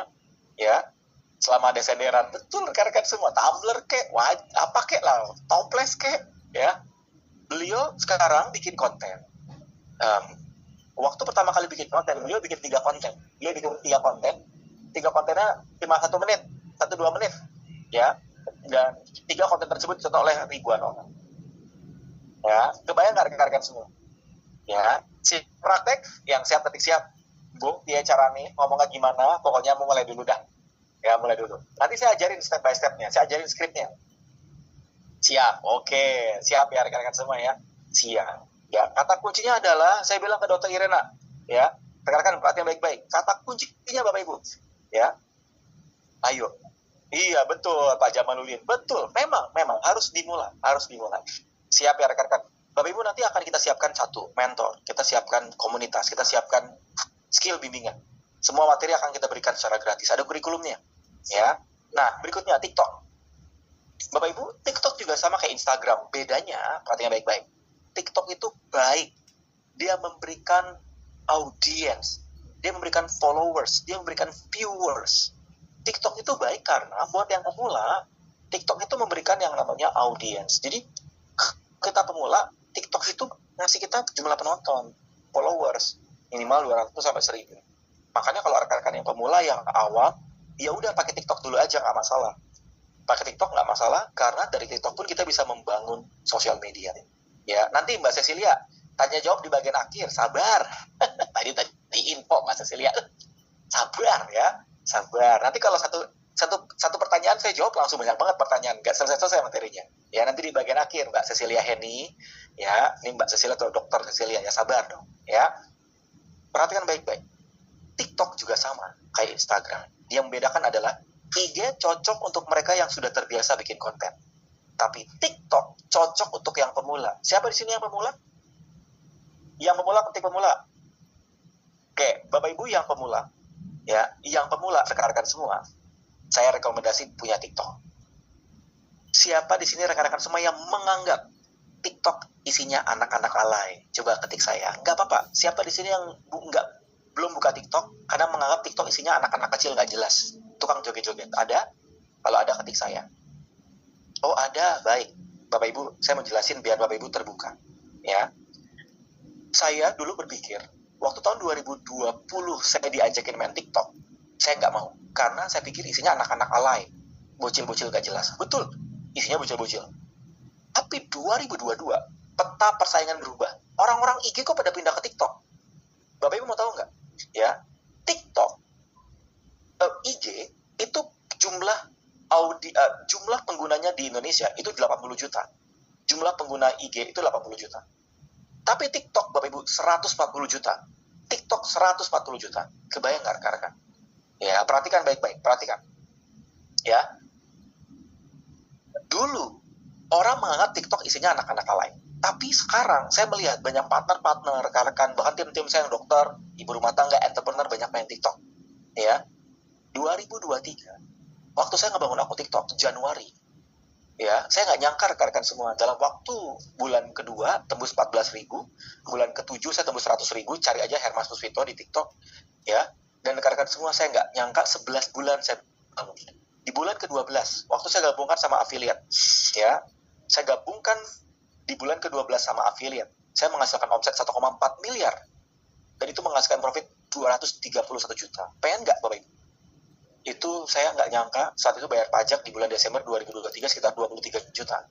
ya. Selama ada senderan, betul rekan-rekan semua, tumbler kek, apa kek lah, toples kek, Ya, beliau sekarang bikin konten. Waktu pertama kali bikin konten, beliau bikin 3 konten. Beliau bikin 3 konten. 3 kontennya cuma 1 menit, 1-2 menit. Ya, dan 3 konten tersebut ditonton oleh ribuan orang. Ya, kebayang nggak rekan-rekan semua? Ya, si praktek yang siap ketik siap. Bu, dia cara nih ngomongnya gimana, pokoknya mau mulai dulu dah. Ya, mulai dulu. Nanti saya ajarin step by stepnya, saya ajarin skripnya. Siap, oke. Siap ya rekan-rekan semua ya. Siap. Ya, kata kuncinya adalah, saya bilang ke Dokter Irena, ya, rekan-rekan perhatian baik-baik. Kata kuncinya Bapak Ibu, ya. Ayo. Iya, betul Pak Jamaludin. Betul, memang harus dimulai. Siap ya rekan-rekan. Bapak Ibu nanti akan kita siapkan satu mentor, kita siapkan komunitas, kita siapkan skill bimbingan. Semua materi akan kita berikan secara gratis. Ada kurikulumnya, ya. Nah, berikutnya TikTok. Bapak Ibu, TikTok juga sama kayak Instagram. Bedanya, perhatikan baik-baik. TikTok itu baik. Dia memberikan audience, dia memberikan followers, dia memberikan viewers. TikTok itu baik karena buat yang pemula, TikTok itu memberikan yang namanya audience. Jadi, kita pemula, TikTok itu ngasih kita jumlah penonton, followers, minimal 200 sampai 1000. Makanya kalau rekan-rekan yang pemula, yang awam, ya udah pakai TikTok dulu aja, nggak masalah. Pakai TikTok nggak masalah, karena dari TikTok pun kita bisa membangun sosial media. Ya, nanti Mbak Cecilia tanya jawab di bagian akhir, sabar. tadi info Mbak Cecilia, sabar ya, sabar. Nanti kalau satu pertanyaan saya jawab langsung banyak banget pertanyaan, nggak selesai materinya. Ya, nanti di bagian akhir Mbak Cecilia Heni, ya, ini Mbak Cecilia atau Dokter Cecilia, ya sabar dong, ya. Perhatikan baik-baik. TikTok juga sama kayak Instagram. Yang membedakan adalah IG cocok untuk mereka yang sudah terbiasa bikin konten. Tapi TikTok cocok untuk yang pemula. Siapa di sini yang pemula? Yang pemula, ketik pemula. Oke, Bapak Ibu yang pemula. Ya, yang pemula rekan-rekan semua. Saya rekomendasi punya TikTok. Siapa di sini rekan-rekan semua yang menganggap TikTok isinya anak-anak alay? Coba ketik saya. Enggak apa-apa. Siapa di sini yang belum buka TikTok karena menganggap TikTok isinya anak-anak kecil nggak jelas, tukang joget-joget? Ada? Kalau ada, ketik saya. Oh ada, baik. Bapak Ibu, saya mau jelasin biar Bapak Ibu terbuka. Ya, saya dulu berpikir, waktu tahun 2020 saya diajakin main TikTok, saya nggak mau. Karena saya pikir isinya anak-anak alay, bocil-bocil nggak jelas. Betul, isinya bocil-bocil. Tapi 2022, peta persaingan berubah. Orang-orang IG kok pada pindah ke TikTok? Bapak Ibu mau tahu nggak? Ya, TikTok, IG itu jumlah penggunanya di Indonesia itu 80 juta. Jumlah pengguna IG itu 80 juta. Tapi TikTok, Bapak Ibu, 140 juta. TikTok 140 juta. Kebayang nggak rekan-rekan? Ya, perhatikan baik-baik, perhatikan. Ya, dulu orang menganggap TikTok isinya anak-anak alay. Tapi sekarang saya melihat banyak partner-partner, rekan-rekan, bahkan tim-tim saya yang dokter, ibu rumah tangga, entrepreneur banyak main TikTok. Ya, 2023 waktu saya ngebangun akun TikTok Januari, ya, saya nggak nyangka rekan-rekan semua, dalam waktu bulan kedua tembus 14.000, bulan ketujuh saya tembus 100.000, cari aja Hermas Pusvito di TikTok, ya, dan rekan-rekan semua saya nggak nyangka 11 bulan saya bangun. Di bulan ke-12, waktu saya gabungkan sama affiliate, ya, saya gabungkan di bulan ke-12 sama affiliate, saya menghasilkan omset 1,4 miliar, dan itu menghasilkan profit 231 juta. Pengen nggak Bapak Ibu? Itu saya nggak nyangka, saat itu bayar pajak di bulan Desember 2023 sekitar 23 juta.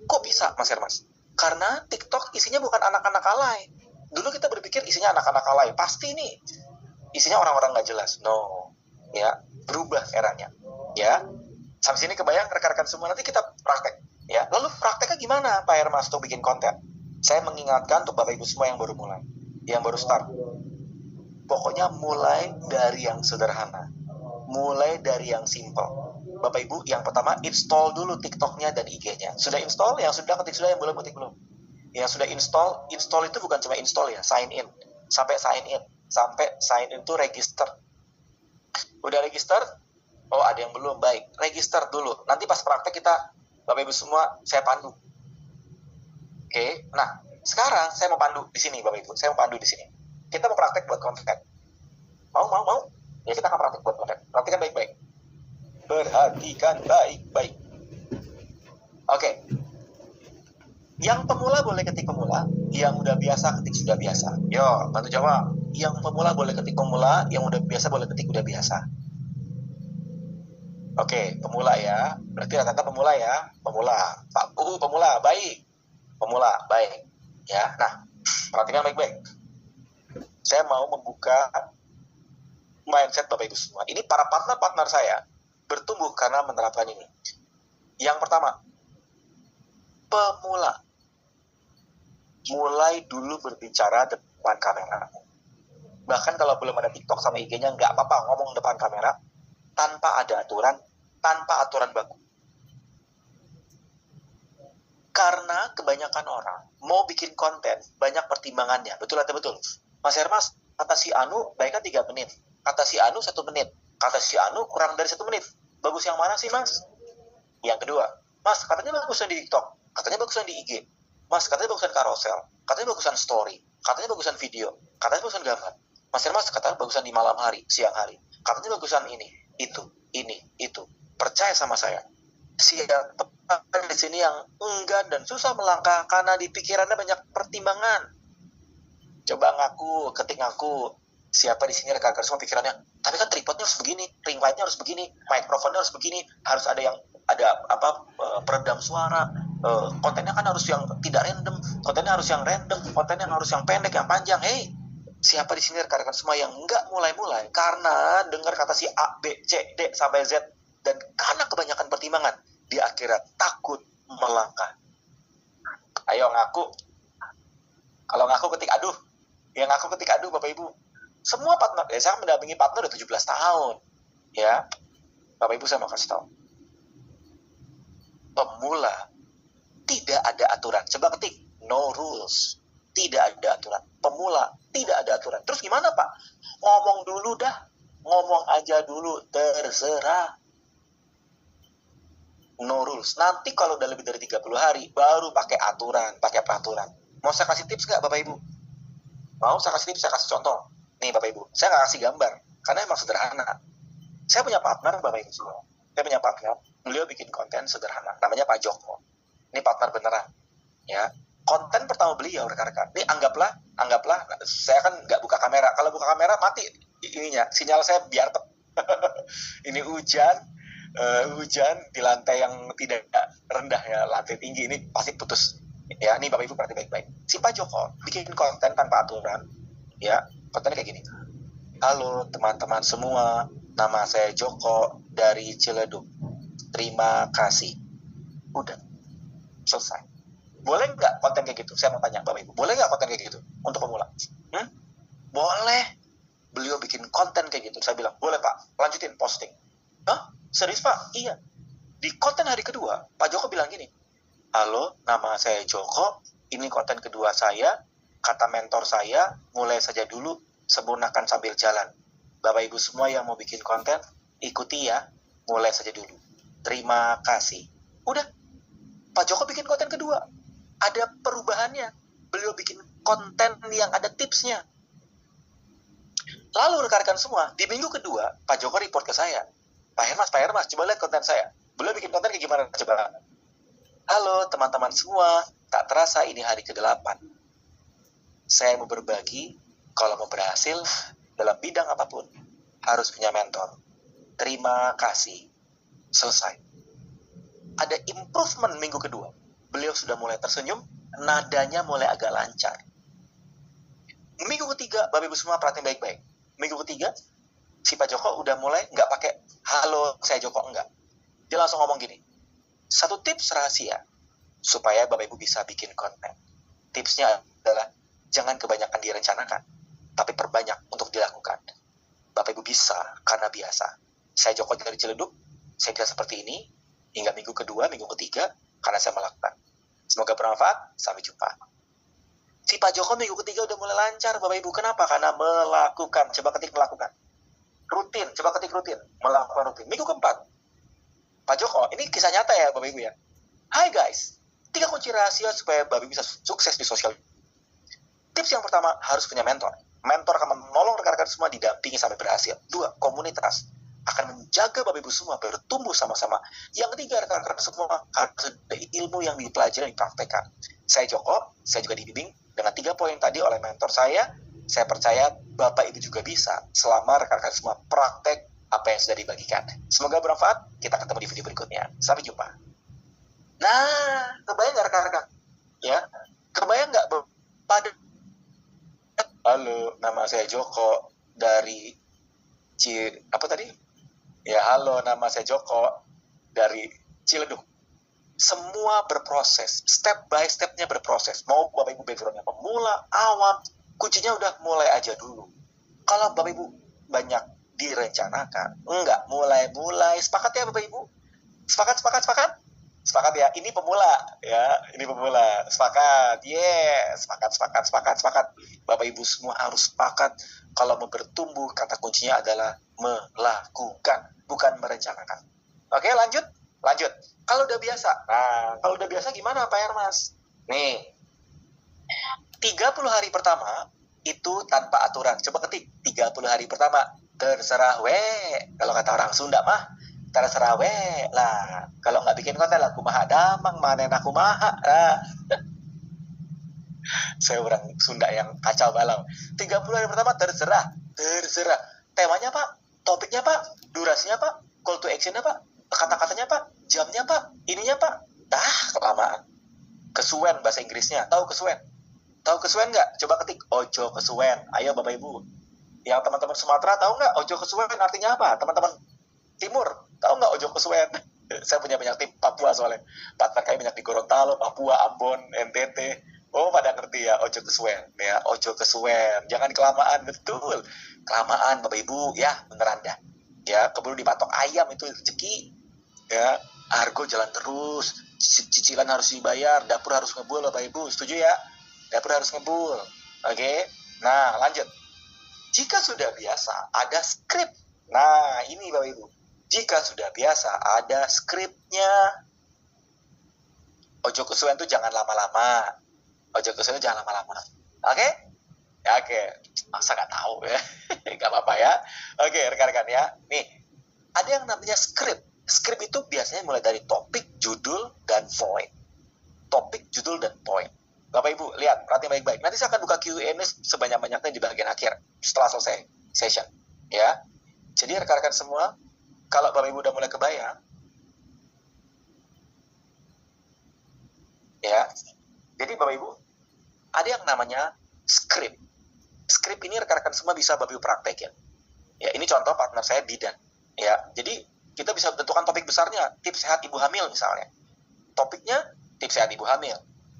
Kok bisa, Mas Hermas? Karena TikTok isinya bukan anak-anak alay. Dulu kita berpikir isinya anak-anak alay. Pasti nih, isinya orang-orang nggak jelas. No. Ya, berubah eranya. Ya, sampai sini kebayang rekan-rekan semua. Nanti kita praktek. Ya, lalu prakteknya gimana, Pak Hermas, untuk bikin konten? Saya mengingatkan untuk Bapak Ibu semua yang baru mulai, yang baru start. Pokoknya mulai dari yang sederhana. Mulai dari yang simple. Bapak Ibu, yang pertama install dulu TikToknya dan IG-nya. Sudah install? Yang sudah ketik sudah, yang belum ketik belum. Yang sudah install itu bukan cuma install ya, sign in. Sampai sign in itu register. Udah register? Oh, ada yang belum, baik. Register dulu. Nanti pas praktek kita, Bapak Ibu semua, saya pandu. Oke, nah sekarang saya mau pandu di sini, Bapak Ibu. Saya mau pandu di sini. Kita mau praktek buat konten. Mau? Ya, kita akan praktik buat konten. Perhatikan baik-baik. Perhatikan baik-baik. Oke. Yang pemula boleh ketik pemula, yang udah biasa ketik sudah biasa. Yo, bantu jawab. Yang pemula boleh ketik pemula, yang udah biasa boleh ketik udah biasa. Oke, pemula ya. Berarti rata-rata pemula ya. Pemula. Pak pemula, baik. Pemula, baik. Ya, nah, perhatikan baik-baik. Saya mau membuka mindset Bapak Ibu semua. Ini para partner-partner saya bertumbuh karena menerapkan ini. Yang pertama, pemula. Mulai dulu berbicara depan kamera. Bahkan kalau belum ada TikTok sama IG-nya, nggak apa-apa ngomong depan kamera, tanpa ada aturan, tanpa aturan baku. Karena kebanyakan orang mau bikin konten, banyak pertimbangannya. Betul atau betul? Mas Hermas, kata si Anu baiknya 3 menit. Kata si Anu 1 menit. Kata si Anu kurang dari 1 menit. Bagus yang mana sih, Mas? Yang kedua, Mas, katanya bagusan di TikTok. Katanya bagusan di IG. Mas, katanya bagusan carousel. Katanya bagusan story. Katanya bagusan video. Katanya bagusan gambar. Mas Hermas katanya bagusan di malam hari, siang hari. Katanya bagusan ini, itu. Percaya sama saya. Siapa di sini yang enggan dan susah melangkah karena di pikirannya banyak pertimbangan. Coba ngaku, ketik ngaku. Siapa di sini rekan-rekan semua pikirannya, tapi kan tripodnya harus begini, ring lightnya harus begini, microphone-nya harus begini, harus ada yang peredam suara, kontennya kan harus yang tidak random, kontennya harus yang random, kontennya harus yang pendek, yang panjang. Hey, siapa di sini rekan-rekan semua yang nggak mulai-mulai karena dengar kata si A, B, C, D sampai Z, dan karena kebanyakan pertimbangan di akhirat takut melangkah. Ayo ngaku. Kalau ngaku ketik aduh. Yang ngaku ketik aduh Bapak Ibu. Semua partner, saya mendampingi partner udah 17 tahun. Ya. Bapak Ibu saya mau kasih tahu. Pemula tidak ada aturan. Coba ketik no rules. Tidak ada aturan. Pemula tidak ada aturan. Terus gimana Pak? Ngomong dulu dah. Ngomong aja dulu, terserah. No rules. Nanti kalau udah lebih dari 30 hari, baru pakai aturan, pakai peraturan. Mau saya kasih tips nggak Bapak Ibu? Mau saya kasih tips, saya kasih contoh. Nih Bapak Ibu, saya nggak kasih gambar, karena emang sederhana. Saya punya partner Bapak Ibu semua. Saya punya partner, beliau bikin konten sederhana, namanya Pak Joko. Ini partner beneran. Ya, konten pertama beliau rekan-rekan. Ini anggaplah, saya kan nggak buka kamera. Kalau buka kamera mati ininya, sinyal saya biar ini hujan di lantai yang tidak rendah ya, lantai tinggi ini pasti putus. Ya, ini Bapak Ibu perhati baik-baik. Si Pak Joko bikin konten tanpa aturan. Ya, kontennya kayak gini. Halo teman-teman semua, nama saya Joko dari Ciledug. Terima kasih. Udah, selesai. Boleh nggak konten kayak gitu? Saya mau tanya Bapak Ibu, boleh nggak konten kayak gitu untuk pemula? Boleh. Beliau bikin konten kayak gitu. Saya bilang, boleh Pak, lanjutin posting. Hah? Serius Pak? Iya. Di konten hari kedua, Pak Joko bilang gini, halo, nama saya Joko, ini konten kedua saya, kata mentor saya, mulai saja dulu, sempurnakan sambil jalan. Bapak Ibu semua yang mau bikin konten, ikuti ya, mulai saja dulu. Terima kasih. Udah, Pak Joko bikin konten kedua. Ada perubahannya. Beliau bikin konten yang ada tipsnya. Lalu rekan-rekan semua, di minggu kedua, Pak Joko report ke saya. Pak Hermas, coba lihat konten saya. Beliau bikin konten kayak gimana? Coba. Halo teman-teman semua, tak terasa ini hari ke-8. Saya mau berbagi, kalau mau berhasil dalam bidang apapun, harus punya mentor. Terima kasih. Selesai. Ada improvement minggu kedua. Beliau sudah mulai tersenyum, nadanya mulai agak lancar. Minggu ketiga, Bapak Ibu semua perhatiin baik-baik. Minggu ketiga, si Pak Joko udah mulai nggak pakai halo saya Joko, enggak. Dia langsung ngomong gini, satu tips rahasia supaya Bapak Ibu bisa bikin konten. Tipsnya adalah jangan kebanyakan direncanakan, tapi perbanyak untuk dilakukan. Bapak Ibu bisa karena biasa. Saya Joko dari Ciledug, saya bisa seperti ini hingga minggu kedua, minggu ketiga, karena saya melakukan. Semoga bermanfaat, sampai jumpa. Si Pak Joko minggu ketiga udah mulai lancar, Bapak Ibu. Kenapa? Karena melakukan. Coba ketik melakukan. Rutin, coba ketik rutin. Melakukan rutin. Minggu keempat, Pak Joko, ini kisah nyata ya Bapak Ibu ya. Hai guys, 3 kunci rahasia supaya Bapak Ibu bisa sukses di sosial. Tips yang pertama, harus punya mentor. Mentor akan menolong rekan-rekan semua didampingi sampai berhasil. 2, komunitas akan menjaga Bapak Ibu semua bertumbuh sama-sama. Yang ketiga, rekan-rekan semua harus ada ilmu yang dipelajari dan dipraktekkan. Saya Joko, saya juga dibimbing dengan 3 poin tadi oleh mentor saya. Saya percaya Bapak Ibu juga bisa selama rekan-rekan semua praktek apa yang sudah dibagikan. Semoga bermanfaat. Kita ketemu di video berikutnya. Sampai jumpa. Nah, kebayang nggak rekan-rekan? Ya, kebayang nggak pada halo, nama saya Joko dari apa tadi? Ya, halo, nama saya Joko dari Ciledug. Semua berproses, step by stepnya berproses. Mau Bapak Ibu backgroundnya pemula, awam, kuncinya udah mulai aja dulu. Kalau Bapak Ibu banyak direncanakan, enggak mulai. Sepakat ya Bapak Ibu? Sepakat. Sepakat ya. Ini pemula ya, ini pemula. Sepakat. Yes, sepakat. Bapak Ibu semua harus sepakat. Kalau mau bertumbuh, kata kuncinya adalah melakukan, bukan merencanakan. Oke, lanjut. Kalau udah biasa gimana Pak Ermas? Nih, 30 hari pertama itu tanpa aturan. Coba ketik 30 hari pertama. Terserah we. Kalau kata orang Sunda mah, terserah we lah. Kalau nggak bikin konten lah, kumaha damang, manen aku maha. Saya orang Sunda yang kacau balau. 30 hari pertama terserah. Temanya Pak, topiknya Pak, durasinya Pak, call to actionnya Pak, kata-katanya Pak, jamnya Pak, ininya Pak. Kelamaan. Kesuwen bahasa Inggrisnya. Tahu kesuwen nggak? Coba ketik ojo kesuwen. Ayo Bapak Ibu. Yang teman-teman Sumatera tahu nggak ojo kesuwen artinya apa? Teman-teman Timur tahu nggak ojo kesuwen? Saya punya banyak tim Papua soalnya. Partner kami banyak di Gorontalo, Papua, Ambon, NTT. Oh, pada ngerti ya ojo kesuwen. Ya, ojo kesuwen. Jangan kelamaan, betul. Kelamaan Bapak Ibu, ya beneran dah. Ya, keburu dipatok ayam itu rezeki. Ya, argo jalan terus. Cicilan harus dibayar, dapur harus ngebul Bapak Ibu. Setuju ya? Dapur harus ngebul. Oke. Nah, lanjut. Jika sudah biasa ada skrip. Nah, ini Bapak Ibu. Jika sudah biasa ada skripnya. Ojo kesuwen itu jangan lama-lama. Oke? Ya, oke. Masa nggak tahu ya? Nggak apa-apa ya. Oke, rekan-rekan ya. Nih, ada yang namanya skrip. Skrip itu biasanya mulai dari topik, judul, dan poin. Bapak Ibu, lihat, perhatian baik-baik. Nanti saya akan buka Q&A sebanyak-banyaknya di bagian akhir, setelah selesai session. Ya. Jadi rekan-rekan semua, kalau Bapak Ibu udah mulai kebayang, ya. Jadi Bapak Ibu, ada yang namanya skrip. Skrip ini rekan-rekan semua bisa Bapak Ibu praktekin. Ya, ini contoh partner saya bidan. Ya, jadi kita bisa tentukan topik besarnya, tips sehat ibu hamil misalnya. Topiknya tips sehat ibu hamil.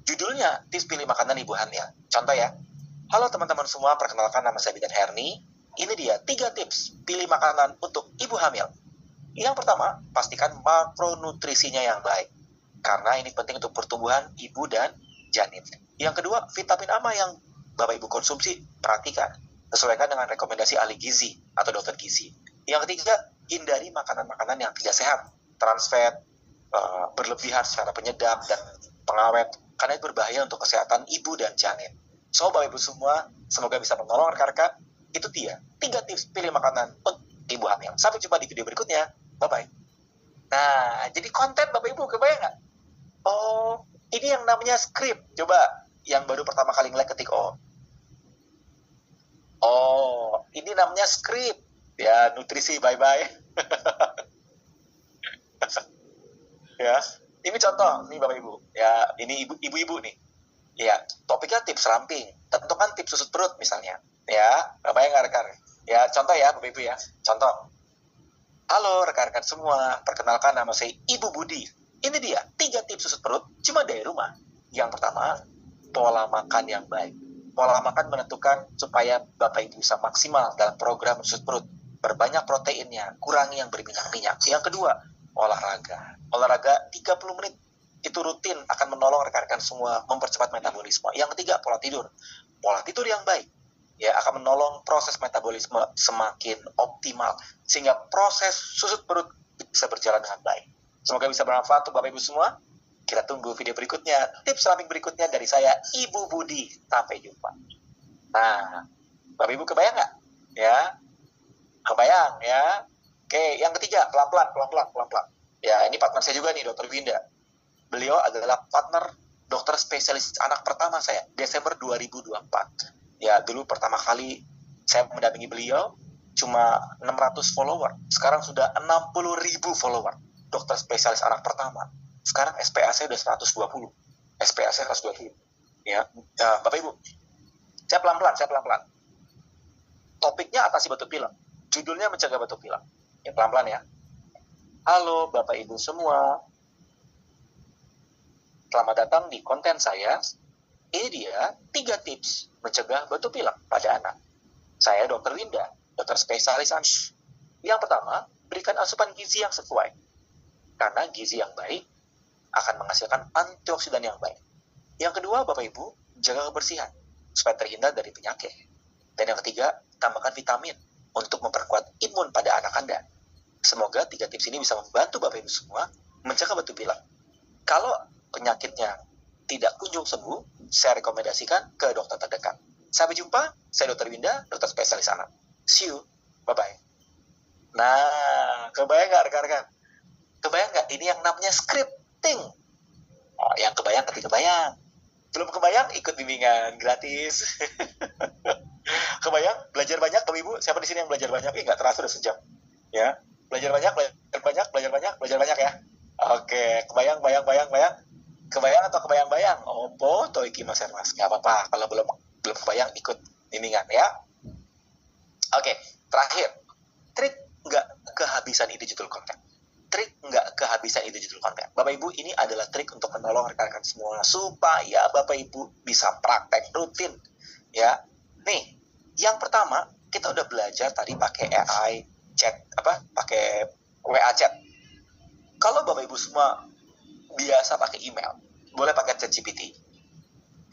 Judulnya tips pilih makanan ibu hamil. Contoh ya. Halo teman-teman semua, perkenalkan nama saya Bidan Herni. Ini dia 3 tips pilih makanan untuk ibu hamil. Yang pertama, pastikan makronutrisinya yang baik. Karena ini penting untuk pertumbuhan ibu dan janin. Yang kedua, vitamin apa yang Bapak Ibu konsumsi, perhatikan. Sesuaikan dengan rekomendasi ahli gizi atau dokter gizi. Yang ketiga, hindari makanan-makanan yang tidak sehat, trans fat, berlebihan secara penyedap dan pengawet, karena itu berbahaya untuk kesehatan ibu dan janin. So, Bapak Ibu semua, semoga bisa menolong rekan-rekan. Itu dia, 3 tips pilih makanan untuk ibu hamil. Sampai jumpa di video berikutnya. Bye-bye. Nah, jadi konten Bapak Ibu, kebayang nggak? Oh, ini yang namanya skrip. Coba, yang baru pertama kali nge-like ketik O. Oh, ini namanya skrip. Ya, nutrisi, bye-bye. Ya, ini contoh nih Bapak Ibu. Ya, ini ibu-ibu nih. Ya, topiknya tips ramping. Tentukan tips susut perut misalnya. Ya, Bapak yang rekan. Ya, contoh ya Bapak Ibu ya. Contoh. Halo rekan-rekan semua, perkenalkan nama saya Ibu Budi. Ini dia 3 tips susut perut cuma dari rumah. Yang pertama, pola makan yang baik. Pola makan menentukan supaya Bapak Ibu bisa maksimal dalam program susut perut. Perbanyak proteinnya, kurangi yang berminyak-minyak. Yang kedua, olahraga. Olahraga 30 menit itu rutin akan menolong rekan-rekan semua mempercepat metabolisme. Yang ketiga, pola tidur. Pola tidur yang baik ya akan menolong proses metabolisme semakin optimal sehingga proses susut perut bisa berjalan dengan baik. Semoga bisa bermanfaat untuk Bapak Ibu semua. Kita tunggu video berikutnya, tips ramping berikutnya dari saya Ibu Budi. Sampai jumpa. Nah, Bapak Ibu kebayang nggak? Ya, kebayang ya. Oke, yang ketiga, pelan-pelan. Ya, ini partner saya juga nih, Dr. Winda. Beliau adalah partner dokter spesialis anak pertama saya, Desember 2024. Ya, dulu pertama kali saya mendampingi beliau, cuma 600 follower. Sekarang sudah 60.000 follower. Dokter spesialis anak pertama. Sekarang SPA saya udah 120. SPA saya 120. Ya, Bapak Ibu, saya pelan-pelan. Topiknya atasi batuk pilek. Judulnya mencegah batuk pilek. Ya, pelan-pelan ya. Halo Bapak Ibu semua. Selamat datang di konten saya. Ini dia 3 tips mencegah batuk pilek pada anak. Saya Dr. Winda, dokter spesialis anak. Yang pertama, berikan asupan gizi yang sesuai. Karena gizi yang baik akan menghasilkan antioksidan yang baik. Yang kedua, Bapak Ibu, jaga kebersihan supaya terhindar dari penyakit. Dan yang ketiga, tambahkan vitamin untuk memperkuat imun pada anak Anda. Semoga 3 tips ini bisa membantu Bapak Ibu semua mencegah batuk pilek. Kalau penyakitnya tidak kunjung sembuh, saya rekomendasikan ke dokter terdekat. Sampai jumpa, saya Dr. Winda, dokter spesialis anak. See you, bye-bye. Nah, kebayang nggak rekan-rekan? Kebayang nggak? Ini yang namanya scripting. Oh, yang kebayang tapi kebayang. Belum kebayang, ikut bimbingan gratis. Kebayang? Belajar banyak, Bapak Ibu? Siapa di sini yang belajar banyak? Nggak terasa udah sejam. Ya, belajar banyak ya. Oke, kebayang. Kebayang atau kebayang-bayang? Opo, toiki mas Hermas. Nggak apa-apa, kalau belum kebayang, ikut bimbingan ya. Oke, terakhir. Trik nggak kehabisan ide judul konten. Bapak Ibu, ini adalah trik untuk menolong rekan-rekan semua supaya Bapak Ibu bisa praktek rutin. Ya, nih, yang pertama kita udah belajar tadi pakai AI chat, pakai WA chat. Kalau Bapak Ibu semua biasa pakai email, boleh pakai ChatGPT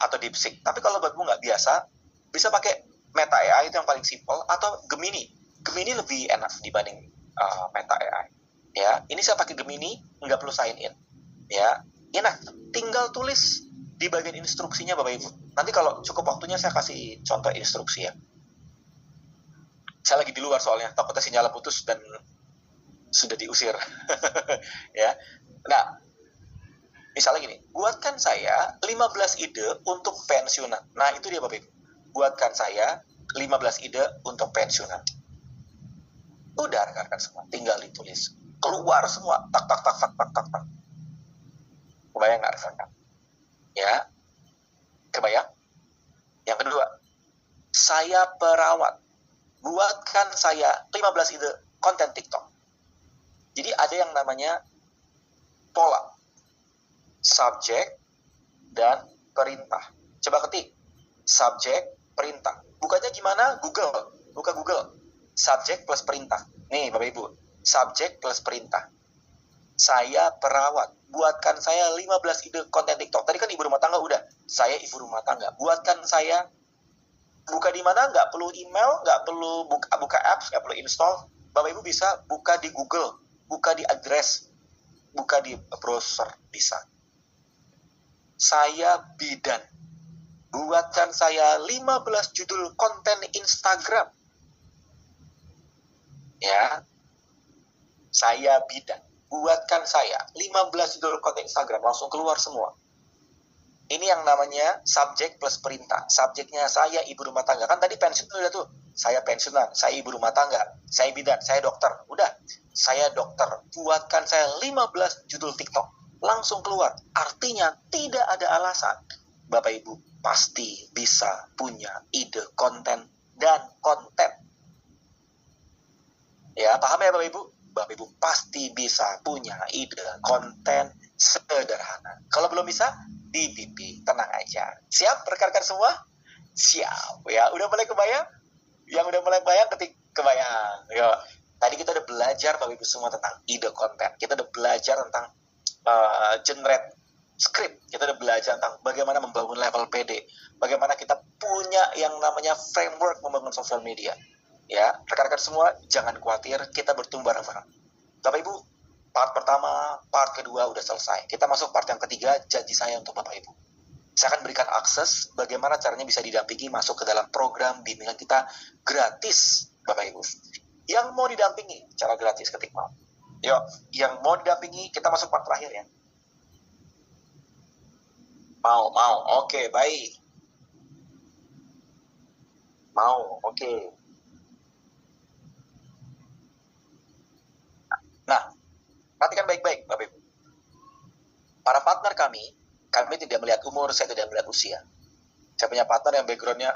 atau DeepSeek. Tapi kalau Bapak Ibu nggak biasa, bisa pakai Meta AI, itu yang paling simple, atau Gemini. Gemini lebih enak dibanding Meta AI. Ya, ini saya pakai Gemini, nggak perlu sign in. Ya, enak. Tinggal tulis di bagian instruksinya Bapak Ibu. Nanti kalau cukup waktunya saya kasih contoh instruksi ya. Saya lagi di luar soalnya, takutnya sinyal putus dan sudah diusir. Ya. Nah, misalnya gini, buatkan saya 15 ide untuk pensiunan. Nah, itu dia Bapak Ibu. Buatkan saya 15 ide untuk pensiunan. Udah rekan-rekan semua, tinggal ditulis. Keluar semua, tak. Kebayang nggak rekan-rekan? Ya, kebayang? Yang kedua, saya perawat. Buatkan saya 15 ide konten TikTok. Jadi ada yang namanya pola. Subjek dan perintah. Coba ketik. Subjek, perintah. Bukanya gimana? Buka Google. Subjek plus perintah. Nih Bapak Ibu. Subjek plus perintah. Saya perawat. Buatkan saya 15 ide konten TikTok. Tadi kan ibu rumah tangga udah. Saya ibu rumah tangga. Buatkan saya. Buka di mana? Nggak perlu email, nggak perlu buka apps, nggak perlu install. Bapak Ibu bisa buka di Google. Buka di address. Buka di browser. Bisa. Saya bidan. Buatkan saya 15 judul konten Instagram. Ya. Saya bidan. Buatkan saya 15 judul konten Instagram. Langsung keluar semua. Ini yang namanya subjek plus perintah. Subjeknya saya ibu rumah tangga. Kan tadi pensiun udah tuh. Saya pensiunan, saya ibu rumah tangga, saya bidan, saya dokter. Udah. Saya dokter. Buatkan saya 15 judul TikTok. Langsung keluar. Artinya tidak ada alasan. Bapak Ibu pasti bisa punya ide konten dan konten. Ya, paham ya Bapak Ibu? Bapak Ibu pasti bisa punya ide konten sederhana. Kalau belum bisa, di BP, tenang aja. Siap rekan-rekan semua? Siap. Ya, udah mulai kebayang? Yang udah mulai kebayang, ketik kebayang. Yo. Tadi kita udah belajar Bapak Ibu semua tentang ide konten. Kita udah belajar tentang generate script. Kita udah belajar tentang bagaimana membangun level PD. Bagaimana kita punya yang namanya framework membangun sosial media. Ya, rekan-rekan semua jangan khawatir, kita bertumbuh bareng-bareng. Bapak Ibu, part pertama, part kedua udah selesai. Kita masuk part yang ketiga, janji saya untuk Bapak Ibu. Saya akan berikan akses bagaimana caranya bisa didampingi masuk ke dalam program bimbingan kita gratis, Bapak Ibu. Yang mau didampingi secara gratis ketik mau. Yuk, yang mau didampingi, kita masuk part terakhir ya. Mau. Oke, baik. Mau, oke. Nah, perhatikan baik-baik, Bapak Ibu. Para partner kami tidak melihat umur, saya tidak melihat usia. Saya punya partner yang backgroundnya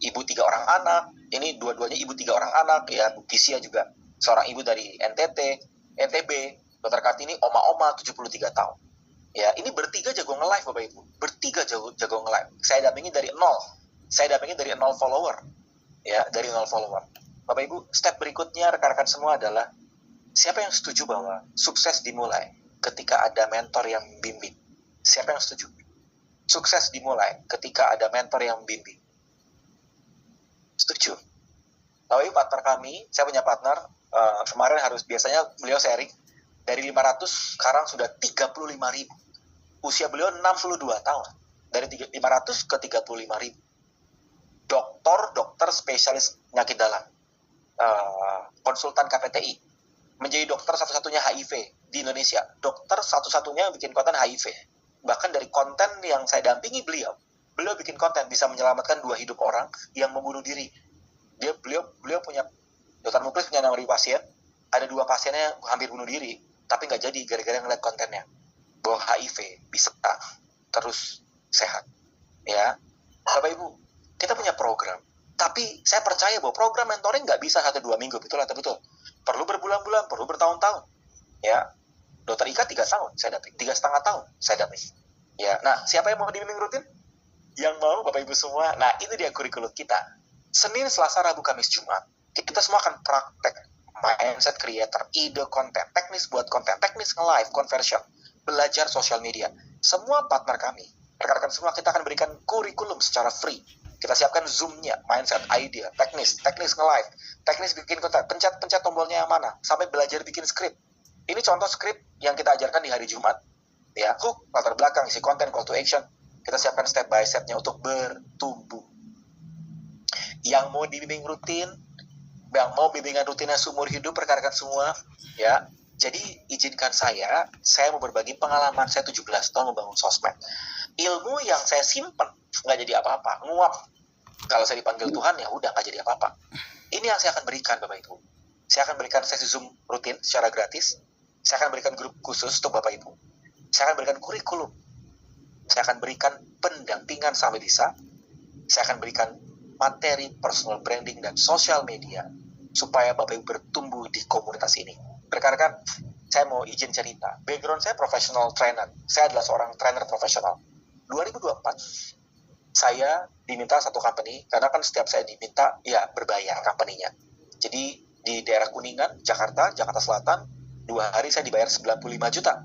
ibu 3 orang anak, ini dua-duanya ibu 3 orang anak, ya, Bu Kisia juga seorang ibu dari NTB, Dokter Kartini oma-oma 73 tahun. Ya, ini bertiga jago nge-live Bapak Ibu. Bertiga jago nge-live. Saya dampingi dari nol follower. Ya, dari 0 follower. Bapak Ibu, step berikutnya rekan-rekan semua adalah siapa yang setuju bahwa sukses dimulai ketika ada mentor yang bimbing? Siapa yang setuju? Sukses dimulai ketika ada mentor yang bimbing. Setuju. Bapak Ibu, partner kami, saya punya partner, kemarin biasanya beliau sharing, dari 500 sekarang sudah 35.000. Usia beliau 62 tahun. Dari 500 ke 35.000. Dokter spesialis penyakit dalam. Konsultan KPTI. Menjadi dokter satu-satunya HIV di Indonesia. Dokter satu-satunya yang bikin konten HIV. Bahkan dari konten yang saya dampingi beliau bikin konten bisa menyelamatkan 2 hidup orang yang membunuh diri. Beliau punya, Dokter Muklis punya 6.000 pasien, ada 2 pasiennya hampir bunuh diri, tapi nggak jadi gara-gara ngeliat kontennya bahwa HIV bisa terus sehat. Ya, Bapak Ibu, kita punya program, tapi saya percaya bahwa program mentoring nggak bisa 1-2 minggu, betul atau betul? Perlu berbulan-bulan, perlu bertahun-tahun. Ya, Dokter Ika 3 tahun saya dampingi, 3,5 tahun saya dampingi. Ya, nah siapa yang mau dibimbing rutin? Yang mau Bapak Ibu semua. Nah, ini dia kurikulum kita. Senin, Selasa, Rabu, Kamis, Jumat. Kita semua akan praktek mindset creator, ide konten, teknis buat konten, teknis nge-live, conversion, belajar sosial media. Semua partner kami, rekan-rekan semua, kita akan berikan kurikulum secara free. Kita siapkan Zoom-nya, mindset, idea, teknis nge-live, teknis bikin konten, pencet tombolnya yang mana, sampai belajar bikin skrip. Ini contoh skrip yang kita ajarkan di hari Jumat. Ya, hook, latar belakang, isi konten, call to action. Kita siapkan step by step-nya untuk bertumbuh. Yang mau dibimbing rutin, yang mau bimbingan rutinnya seumur hidup, rekan-rekan semua, ya. Jadi izinkan saya mau berbagi pengalaman saya 17 tahun membangun sosmed. Ilmu yang saya simpen nggak jadi apa-apa, nguap. Kalau saya dipanggil Tuhan, ya udah nggak jadi apa-apa. Ini yang saya akan berikan, Bapak Ibu. Saya akan berikan sesi Zoom rutin secara gratis. Saya akan berikan grup khusus untuk Bapak Ibu. Saya akan berikan kurikulum. Saya akan berikan pendampingan sampai bisa. Saya akan berikan materi personal branding dan sosial media supaya Bapak Ibu bertumbuh di komunitas ini. Rekan-rekan, saya mau izin cerita. Background saya professional trainer. Saya adalah seorang trainer profesional. 2024, saya diminta satu company, karena kan setiap saya diminta, ya berbayar company-nya. Jadi di daerah Kuningan, Jakarta Selatan, 2 hari saya dibayar 95 juta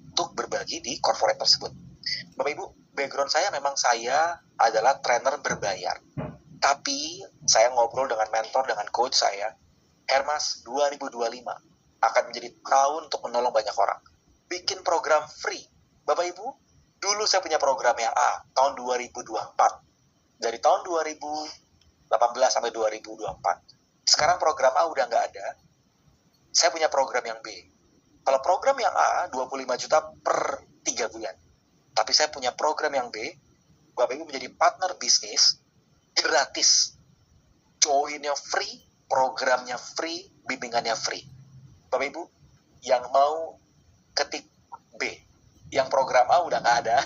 untuk berbagi di corporate tersebut. Bapak Ibu, background saya memang saya adalah trainer berbayar. Tapi saya ngobrol dengan mentor, dengan coach saya, Hermas 2025 akan menjadi tahun untuk menolong banyak orang. Bikin program free. Bapak Ibu, dulu saya punya program yang A, tahun 2024. Dari tahun 2018 sampai 2024. Sekarang program A udah nggak ada. Saya punya program yang B. Kalau program yang A, 25 juta per 3 bulan. Tapi saya punya program yang B, Bapak Ibu menjadi partner bisnis, gratis. Joinnya free, programnya free, bimbingannya free. Bapak Ibu, yang mau ketik B. Yang program A udah nggak ada.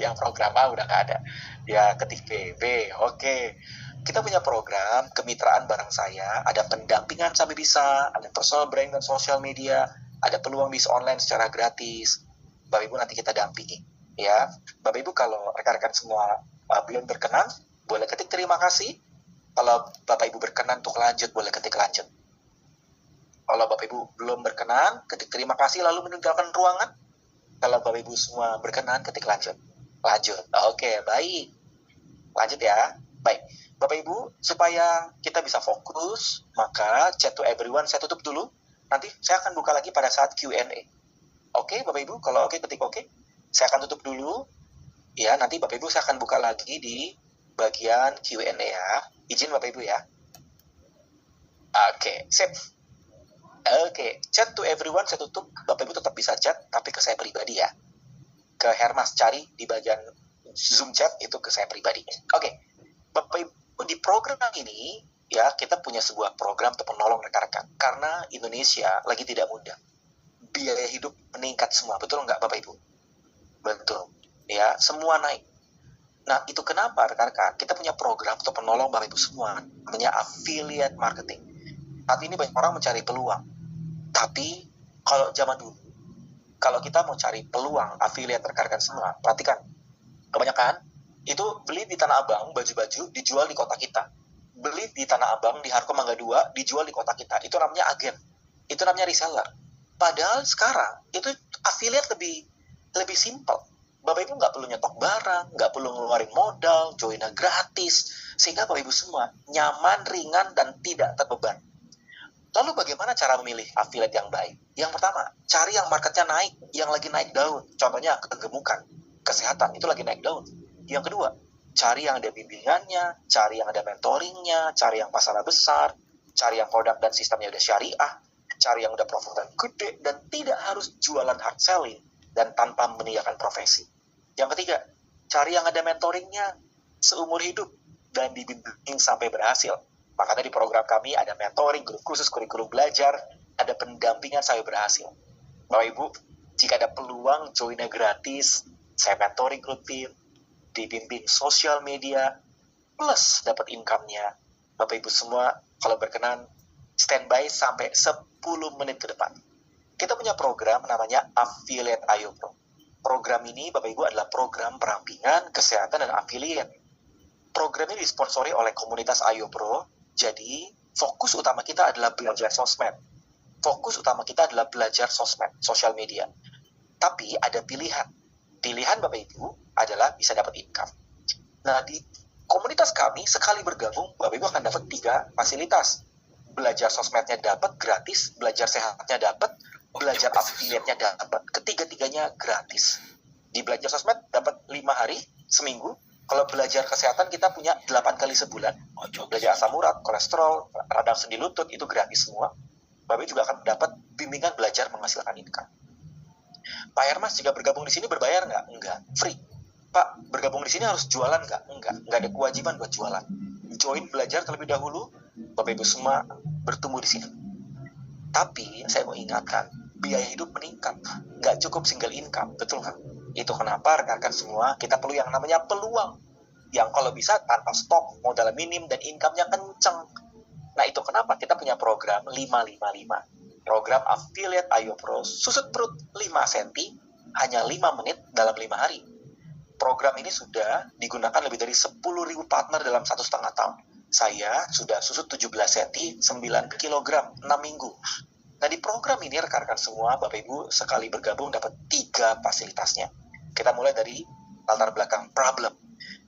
Yang program A udah nggak ada. Ya, ketik B. Oke. Kita punya program kemitraan bareng saya, ada pendampingan sampai bisa, ada personal brand dan sosial media, ada peluang bisnis online secara gratis. Bapak Ibu nanti kita dampingi. Ya, Bapak Ibu kalau rekan-rekan semua belum berkenan, boleh ketik terima kasih. Kalau Bapak Ibu berkenan untuk lanjut, boleh ketik lanjut. Kalau Bapak Ibu belum berkenan, ketik terima kasih lalu meninggalkan ruangan. Kalau Bapak Ibu semua berkenan, ketik lanjut. Lanjut. Oke, baik. Lanjut ya. Baik. Bapak Ibu, supaya kita bisa fokus, maka chat to everyone saya tutup dulu. Nanti saya akan buka lagi pada saat Q&A. Oke, Bapak Ibu, kalau oke, ketik oke. Saya akan tutup dulu. Ya, nanti Bapak Ibu saya akan buka lagi di bagian Q&A ya. Izin Bapak Ibu ya. Oke, sip. Oke, chat to everyone saya tutup. Bapak Ibu tetap bisa chat, tapi ke saya pribadi ya. ke Hermas, cari di bagian Zoom chat itu ke saya pribadi. Oke, Bapak Ibu, di program ini ya kita punya sebuah program untuk menolong rekan-rekan karena Indonesia lagi tidak mudah, biaya hidup meningkat semua, betul nggak Bapak Ibu? Betul, ya semua naik. Nah itu kenapa rekan-rekan kita punya program untuk menolong Bapak Ibu semua, namanya affiliate marketing. Saat ini banyak orang mencari peluang, tapi kalau zaman dulu, kalau kita mau cari peluang affiliate rekan-rekan semua, perhatikan, kebanyakan itu beli di Tanah Abang baju-baju dijual di kota kita, beli di Tanah Abang di Harko Mangga 2 dijual di kota kita, itu namanya agen, itu namanya reseller. Padahal sekarang itu affiliate lebih simpel. Bapak Ibu nggak perlu nyetok barang, nggak perlu ngeluarin modal, joinnya gratis, sehingga Bapak Ibu semua nyaman, ringan, dan tidak terbeban. Lalu bagaimana cara memilih affiliate yang baik? Yang pertama, cari yang marketnya naik, yang lagi naik daun. Contohnya kegemukan, kesehatan, itu lagi naik daun. Yang kedua, cari yang ada bimbingannya, cari yang ada mentoringnya, cari yang pasarnya besar, cari yang produk dan sistemnya udah syariah, cari yang udah profitnya gede, dan tidak harus jualan hard selling, dan tanpa meninggalkan profesi. Yang ketiga, cari yang ada mentoringnya seumur hidup, dan dibimbing sampai berhasil. Makanya di program kami ada mentoring, grup khusus, kurikulum belajar, ada pendampingan sampai berhasil. Bapak Ibu, jika ada peluang joinnya gratis, saya mentoring rutin, dibimbing sosial media, plus dapat income-nya. Bapak Ibu semua, kalau berkenan, standby sampai 10 menit ke depan. Kita punya program namanya Affiliate Ayo Pro. Program ini, Bapak Ibu, adalah program perampingan, kesehatan, dan affiliate. Program ini disponsori oleh komunitas Ayo Pro. Jadi, fokus utama kita adalah belajar sosmed. Fokus utama kita adalah belajar sosmed, sosial media. Tapi ada pilihan. Pilihan Bapak Ibu adalah bisa dapat income. Nah, di komunitas kami, sekali bergabung, Bapak Ibu akan dapat 3 fasilitas. Belajar sosmednya dapat gratis, belajar sehatnya dapat, belajar affiliate-nya dapat. Ketiga-tiganya gratis. Di belajar sosmed dapat 5 hari, seminggu. Kalau belajar kesehatan kita punya 8 kali sebulan. Belajar asam urat, kolesterol, radang sendi lutut, itu gratis semua. Bapak juga akan dapat bimbingan belajar menghasilkan income. Pak Hermas jika bergabung di sini berbayar nggak? Enggak, free. Pak, bergabung di sini harus jualan nggak? Enggak ada kewajiban buat jualan. Join belajar terlebih dahulu, Bapak Ibu semua bertumbuh di sini. Tapi saya mau ingatkan, biaya hidup meningkat, nggak cukup single income, betul nggak? Itu kenapa rekan-rekan semua kita perlu yang namanya peluang, yang kalau bisa tanpa stok, modal minim, dan income-nya kenceng. Nah itu kenapa kita punya program 555. Program Affiliate Ayo Pro, susut perut 5 cm, hanya 5 menit dalam 5 hari. Program ini sudah digunakan lebih dari 10.000 partner dalam 1,5 tahun. Saya sudah susut 17 cm, 9 kg, 6 minggu. Nah di program ini rekan-rekan semua, Bapak Ibu sekali bergabung dapat 3 fasilitasnya. Kita mulai dari latar belakang problem.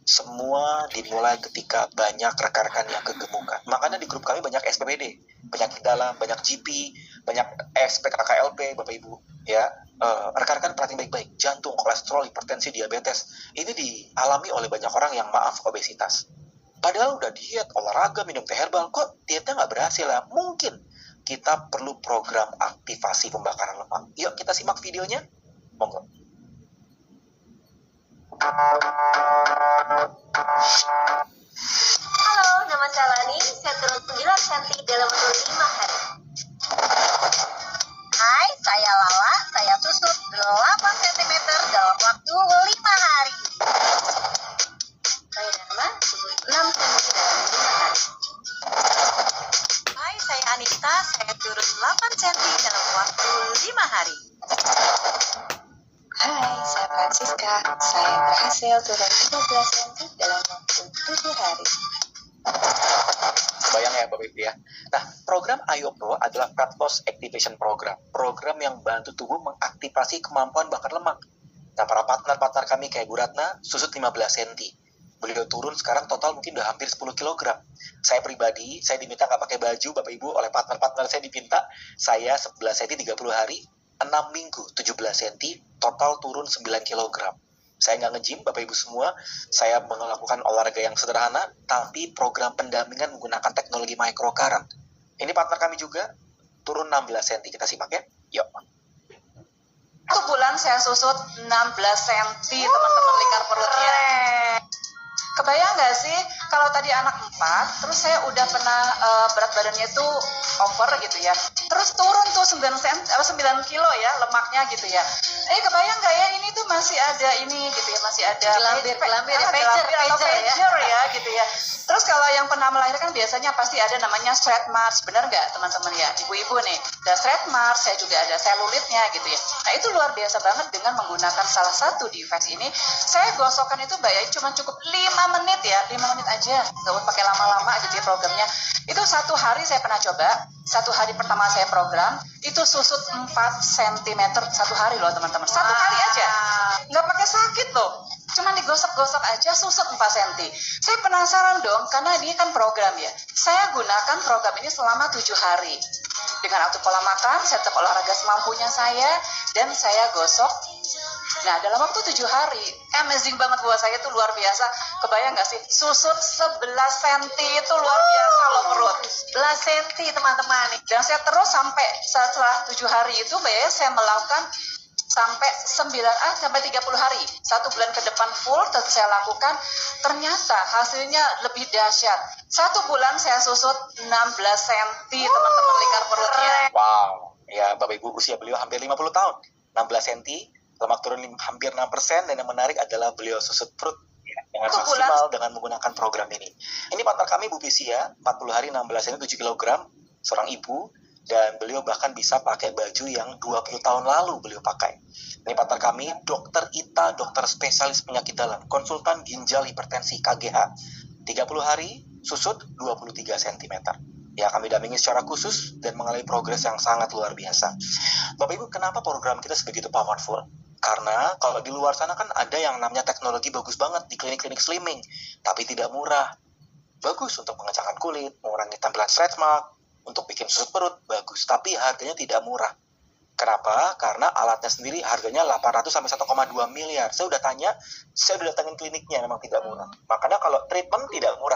Semua dimulai ketika banyak rekan-rekan yang kegemukan. Makanya di grup kami banyak SPBD, penyakit dalam, banyak GP, banyak SPKKLP, Bapak Ibu. Ya, rekan-rekan perhatiin baik-baik. Jantung, kolesterol, hipertensi, diabetes. Ini dialami oleh banyak orang yang obesitas. Padahal udah diet, olahraga, minum teh herbal, kok dietnya nggak berhasil ya? Mungkin kita perlu program aktivasi pembakaran lemak. Yuk kita simak videonya. Monggo. Halo, nama saya Lani. Saya turun 9 cm dalam waktu 5 hari. Hai, saya Lala. Saya susut 8 cm dalam waktu 5 hari. Saya Dharma, susut 6 cm dalam 5 hari. Hai, saya Anita. Saya turun 8 cm dalam waktu 5 hari. Hai, saya Francisca. Saya berhasil turun 15 cm dalam waktu 7 hari. Bayang ya Bapak Ibu ya. Nah, program Ayo Pro adalah Fat Loss Activation Program. Program yang bantu tubuh mengaktifasi kemampuan bakar lemak. Nah, para partner-partner kami kayak Bu Ratna, susut 15 cm. Beliau turun sekarang total mungkin udah hampir 10 kg. Saya pribadi, saya diminta nggak pakai baju Bapak Ibu oleh partner-partner saya diminta. Saya 11 cm 30 hari, 6 minggu 17 cm, total turun 9 kg. Saya nggak nge-gym, Bapak Ibu semua. Saya melakukan olahraga yang sederhana, tapi program pendampingan menggunakan teknologi microcurrent. Ini partner kami juga, turun 16 cm. Kita simak ya. Yuk. 1 bulan saya susut 16 cm teman-teman lingkar perutnya. Kebayang nggak sih kalau tadi anak 4, terus saya udah pernah berat badannya itu over gitu ya, terus turun tuh 9 kilo ya lemaknya gitu ya. Kebayang nggak ya, ini tuh masih ada ini gitu ya, masih ada Gelambir, pager ya gitu ya. Terus kalau yang pernah melahirkan biasanya pasti ada namanya stretch marks, benar nggak teman-teman ya, ibu-ibu nih. Dan stretch marks, saya juga ada selulitnya gitu ya. Nah itu luar biasa banget dengan menggunakan salah satu device ini. Saya gosokkan itu Mbak Yai cuma cukup 5 menit ya, 5 menit aja, nggak usah pakai lama-lama gitu ya programnya. Itu 1 hari saya pernah coba, 1 hari pertama saya program, itu susut 4 cm 1 hari loh teman-teman. 1 kali aja, nggak pakai sakit loh. Cuma digosok-gosok aja susut 4 cm. Saya penasaran dong, karena ini kan program ya. Saya gunakan program ini selama 7 hari. Dengan atur pola makan, saya tetap olahraga semampunya saya, dan saya gosok. Nah, dalam waktu 7 hari, amazing banget buat saya, itu luar biasa. Kebayang nggak sih, susut 11 cm itu luar biasa loh perut. 11 cm teman-teman. Dan saya terus sampai setelah 7 hari itu, saya melakukan sampai 30 hari, 1 bulan ke depan full saya lakukan. Ternyata hasilnya lebih dahsyat. 1 bulan saya susut 16 cm teman-teman lingkar perutnya. Wow, ya Bapak Ibu, usia beliau hampir 50 tahun, 16 cm, lemak turun hampir 6%, dan yang menarik adalah beliau susut perut ya, dengan maksimal dengan menggunakan program ini. Ini partner kami Bu Bisia, 40 hari 16 cm 7 kg, seorang ibu, dan beliau bahkan bisa pakai baju yang 20 tahun lalu beliau pakai. Ini partner kami, Dr. Ita, dokter spesialis penyakit dalam, konsultan ginjal hipertensi KGH. 30 hari, susut 23 cm. Ya, kami dampingi secara khusus dan mengalami progres yang sangat luar biasa. Bapak Ibu, kenapa program kita sebegitu powerful? Karena kalau di luar sana kan ada yang namanya teknologi bagus banget di klinik-klinik slimming, tapi tidak murah. Bagus untuk mengencangkan kulit, mengurangi tampilan stretch mark, untuk bikin susut perut, bagus. Tapi harganya tidak murah. Kenapa? Karena alatnya sendiri harganya 800 sampai 1,2 miliar. Saya udah tanya, saya udah datangin kliniknya, memang tidak murah. Makanya kalau treatment tidak murah.